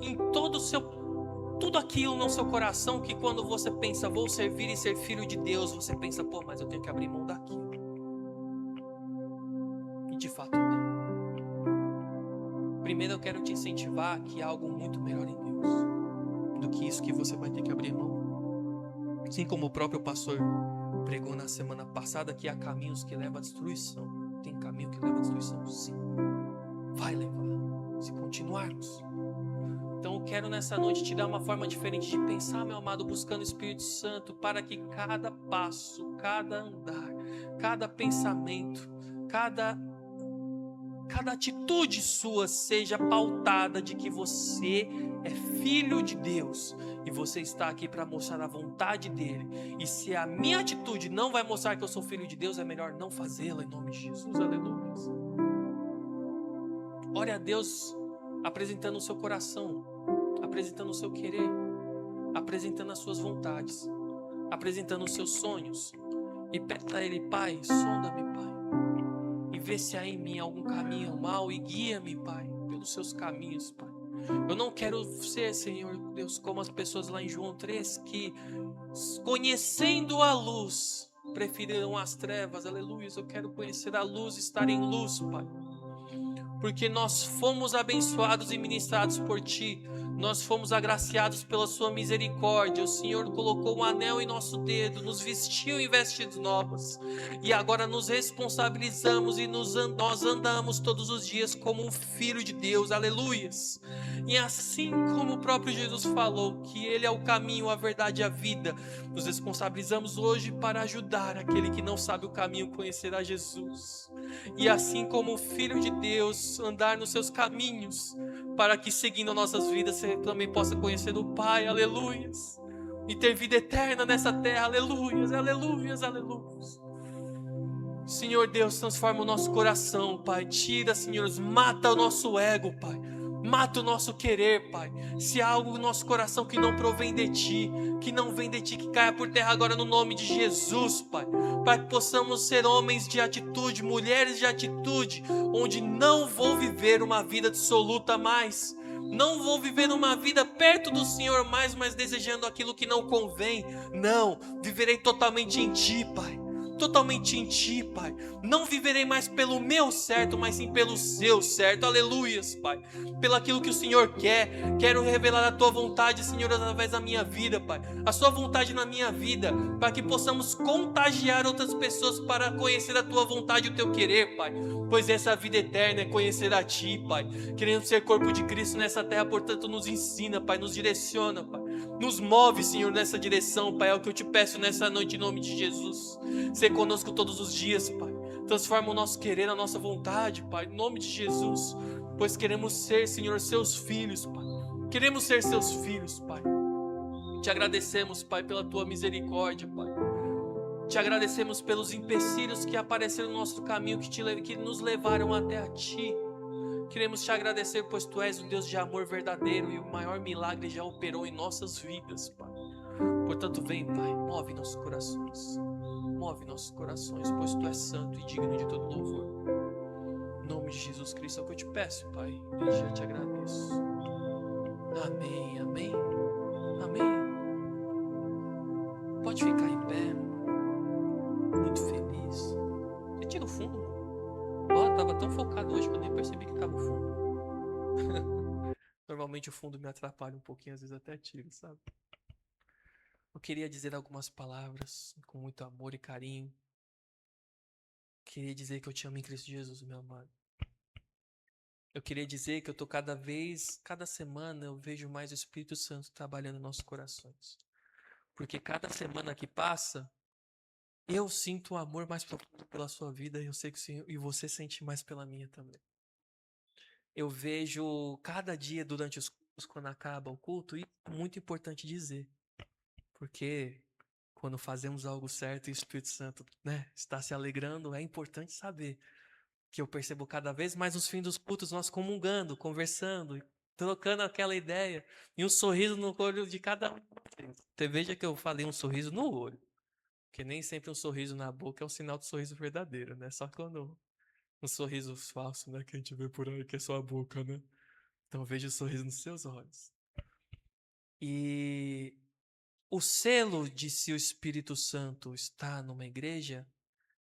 em tudo tudo aquilo no seu coração que quando você pensa, vou servir e ser filho de Deus, você pensa, pô, mas eu tenho que abrir mão daquilo. E de fato tem. Primeiro eu quero te incentivar que há algo muito melhor em Deus do que isso que você vai ter que abrir mão. Assim como o próprio pastor pregou na semana passada, que há caminhos que levam à destruição. Tem caminho que leva à destruição? Sim. Vai levar, se continuarmos. Então eu quero nessa noite te dar uma forma diferente de pensar, meu amado, buscando o Espírito Santo, para que cada passo, cada andar, cada pensamento, cada atitude sua seja pautada de que você é filho de Deus e você está aqui para mostrar a vontade dele. E se a minha atitude não vai mostrar que eu sou filho de Deus, é melhor não fazê-la em nome de Jesus. Aleluia. Ore a Deus apresentando o seu coração, apresentando o seu querer, apresentando as suas vontades, apresentando os seus sonhos, e peça a Ele: Pai, sonda-me, Pai, e vê se há em mim algum caminho mau, e guia-me, Pai, pelos seus caminhos, Pai. Eu não quero ser, Senhor Deus, como as pessoas lá em João 3, que conhecendo a luz, preferiram as trevas. Aleluia. Eu quero conhecer a luz, estar em luz, Pai, porque nós fomos abençoados e ministrados por Ti, nós fomos agraciados pela Sua misericórdia. O Senhor colocou um anel em nosso dedo, nos vestiu em vestes novas, e agora nos responsabilizamos e nós andamos todos os dias como um filho de Deus. Aleluias. E assim como o próprio Jesus falou que Ele é o caminho, a verdade e a vida, nos responsabilizamos hoje para ajudar aquele que não sabe o caminho a conhecer a Jesus. E assim como o Filho de Deus, andar nos seus caminhos, para que seguindo nossas vidas você também possa conhecer o Pai. Aleluias. E ter vida eterna nessa terra. Aleluias, aleluias, aleluias. Senhor Deus, transforma o nosso coração, Pai. Tira, Senhor, mata o nosso ego, Pai. Mata o nosso querer, Pai. Se há algo no nosso coração que não provém de Ti, que não vem de Ti, que caia por terra agora no nome de Jesus, Pai. Para que possamos ser homens de atitude, mulheres de atitude, onde não vou viver uma vida dissoluta mais. Não vou viver uma vida perto do Senhor mais, mas desejando aquilo que não convém. Não, viverei totalmente em Ti, Pai. Totalmente em Ti, Pai. Não viverei mais pelo meu certo, mas sim pelo Seu certo. Aleluias, Pai. Pelo aquilo que o Senhor quer. Quero revelar a Tua vontade, Senhor, através da minha vida, Pai. A Sua vontade na minha vida, para que possamos contagiar outras pessoas para conhecer a Tua vontade e o Teu querer, Pai. Pois essa vida eterna é conhecer a Ti, Pai. Querendo ser corpo de Cristo nessa terra, portanto nos ensina, Pai, nos direciona, Pai. Nos move, Senhor, nessa direção, Pai. É o que eu te peço nessa noite em nome de Jesus. Ser conosco todos os dias, Pai. Transforma o nosso querer, a nossa vontade, Pai, em nome de Jesus. Pois queremos ser, Senhor, Seus filhos, Pai. Queremos ser Seus filhos, Pai. Te agradecemos, Pai, pela Tua misericórdia, Pai. Te agradecemos pelos empecilhos que apareceram no nosso caminho, que nos levaram até a Ti. Queremos Te agradecer, pois Tu és um Deus de amor verdadeiro e o maior milagre já operou em nossas vidas, Pai. Portanto, vem, Pai, move nossos corações. Move nossos corações, pois Tu és santo e digno de todo louvor. Em nome de Jesus Cristo é o que eu te peço, Pai. E já te agradeço. Amém, amém, amém. Pode ficar em pé. Muito feliz. Retira o fundo. Ó, eu tava tão focado hoje que eu nem percebi que tava o fundo. Normalmente o fundo me atrapalha um pouquinho, às vezes até tiro, sabe? Eu queria dizer algumas palavras com muito amor e carinho. Queria dizer que eu te amo em Cristo Jesus, meu amado. Eu queria dizer que eu tô cada semana eu vejo mais o Espírito Santo trabalhando em nossos corações. Porque cada semana que passa, eu sinto um amor mais profundo pela sua vida e eu sei que o Senhor, e você sente mais pela minha também. Eu vejo cada dia durante os cultos, quando acaba o culto, e é muito importante dizer. Porque quando fazemos algo certo e o Espírito Santo, está se alegrando, é importante saber que eu percebo cada vez mais nos fins dos cultos nós comungando, conversando, trocando aquela ideia e um sorriso no olho de cada um. Você veja que eu falei um sorriso no olho, porque nem sempre um sorriso na boca é um sinal de sorriso verdadeiro, né? Só quando um sorriso falso, né, que a gente vê por aí, que é só a boca, né? Então veja o sorriso nos seus olhos. E o selo de se o Espírito Santo está numa igreja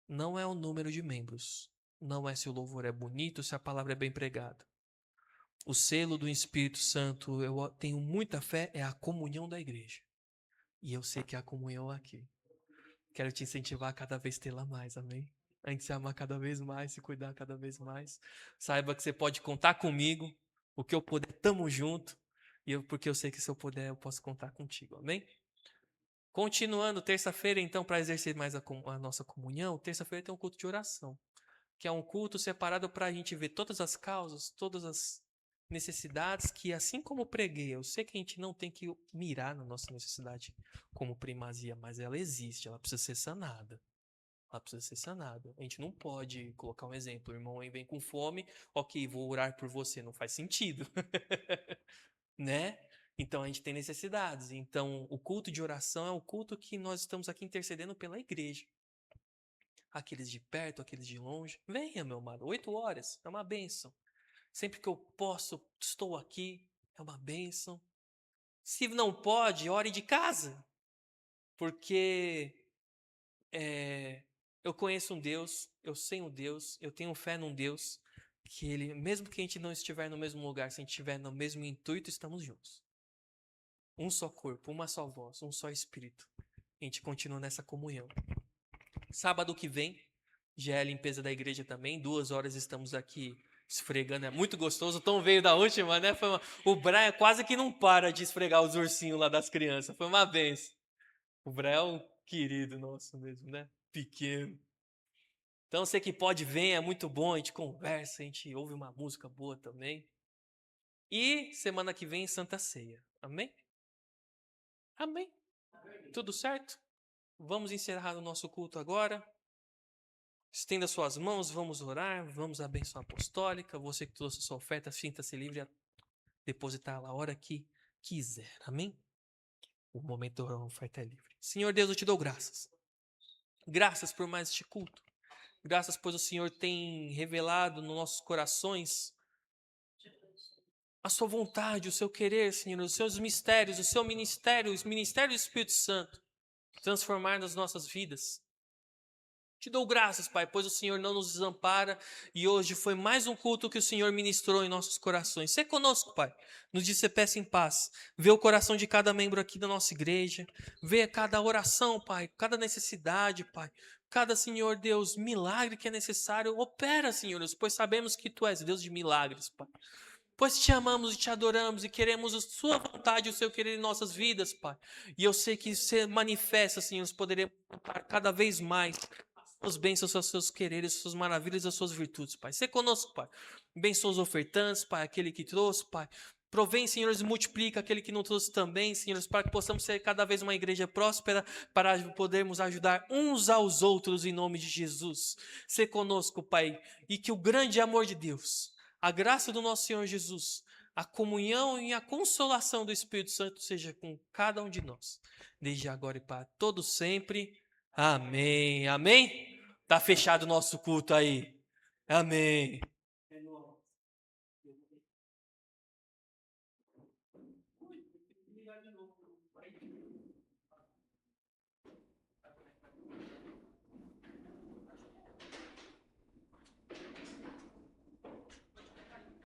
não é o número de membros, não é se o louvor é bonito, se a palavra é bem pregada. O selo do Espírito Santo, eu tenho muita fé, é a comunhão da igreja. E eu sei que a comunhão é aqui. Quero te incentivar a cada vez tê-la mais, amém? A gente se amar cada vez mais, se cuidar cada vez mais. Saiba que você pode contar comigo. O que eu puder, tamo junto. Porque eu sei que se eu puder, eu posso contar contigo, amém? Continuando, terça-feira, então, para exercer mais a nossa comunhão, terça-feira tem um culto de oração, que é um culto separado para a gente ver todas as causas, todas as necessidades, que assim como eu preguei, eu sei que a gente não tem que mirar na nossa necessidade como primazia, mas ela existe, ela precisa ser sanada. Ela precisa ser sanada. A gente não pode colocar um exemplo, o irmão aí vem com fome, ok, vou orar por você, não faz sentido. Né? Então a gente tem necessidades. Então o culto de oração é o culto que nós estamos aqui intercedendo pela igreja. Aqueles de perto, aqueles de longe. Venha, meu amado. 8 horas é uma bênção. Sempre que eu posso, estou aqui. É uma bênção. Se não pode, ore de casa. Porque eu conheço um Deus, eu sei um Deus, eu tenho fé num Deus que ele, mesmo que a gente não estiver no mesmo lugar, se a gente estiver no mesmo intuito, estamos juntos. Um só corpo, uma só voz, um só espírito. A gente continua nessa comunhão. Sábado que vem, já é a limpeza da igreja também. 2 horas estamos aqui esfregando. É muito gostoso. O Tom veio da última, né? O Brian quase que não para de esfregar os ursinhos lá das crianças. Foi uma benção. O Brian é um querido nosso mesmo, né? Pequeno. Então você que pode, vem, é muito bom. A gente conversa, a gente ouve uma música boa também. E semana que vem, Santa Ceia. Amém? Amém. Tudo certo? Vamos encerrar o nosso culto agora. Estenda suas mãos, vamos orar, vamos à bênção apostólica. Você que trouxe sua oferta, sinta-se livre a depositá-la a hora que quiser. Amém? O momento da oferta é livre. Senhor Deus, eu te dou graças. Graças por mais este culto. Graças pois o Senhor tem revelado nos nossos corações a sua vontade, o seu querer, Senhor, os seus mistérios, o seu ministério, o ministério do Espírito Santo, transformar nas nossas vidas. Te dou graças, Pai, pois o Senhor não nos desampara e hoje foi mais um culto que o Senhor ministrou em nossos corações. Sê conosco, Pai. Nos diz peça em paz. Vê o coração de cada membro aqui da nossa igreja. Vê cada oração, Pai, cada necessidade, Pai. Cada, Senhor Deus, milagre que é necessário. Opera, Senhor Deus, pois sabemos que Tu és Deus de milagres, Pai. Pois te amamos e te adoramos e queremos a sua vontade e o seu querer em nossas vidas, Pai. E eu sei que você manifesta, Senhor, nós poderemos cada vez mais as bênçãos, os seus quereres, as suas maravilhas, as suas virtudes, Pai. Sê conosco, Pai. Bençoa os ofertantes, Pai, aquele que trouxe, Pai. Provém, Senhor, e multiplica aquele que não trouxe também, Senhor, para que possamos ser cada vez uma igreja próspera, para podermos ajudar uns aos outros em nome de Jesus. Sê conosco, Pai, e que o grande amor de Deus, a graça do nosso Senhor Jesus, a comunhão e a consolação do Espírito Santo seja com cada um de nós, desde agora e para todos sempre. Amém. Amém? Tá fechado o nosso culto aí. Amém.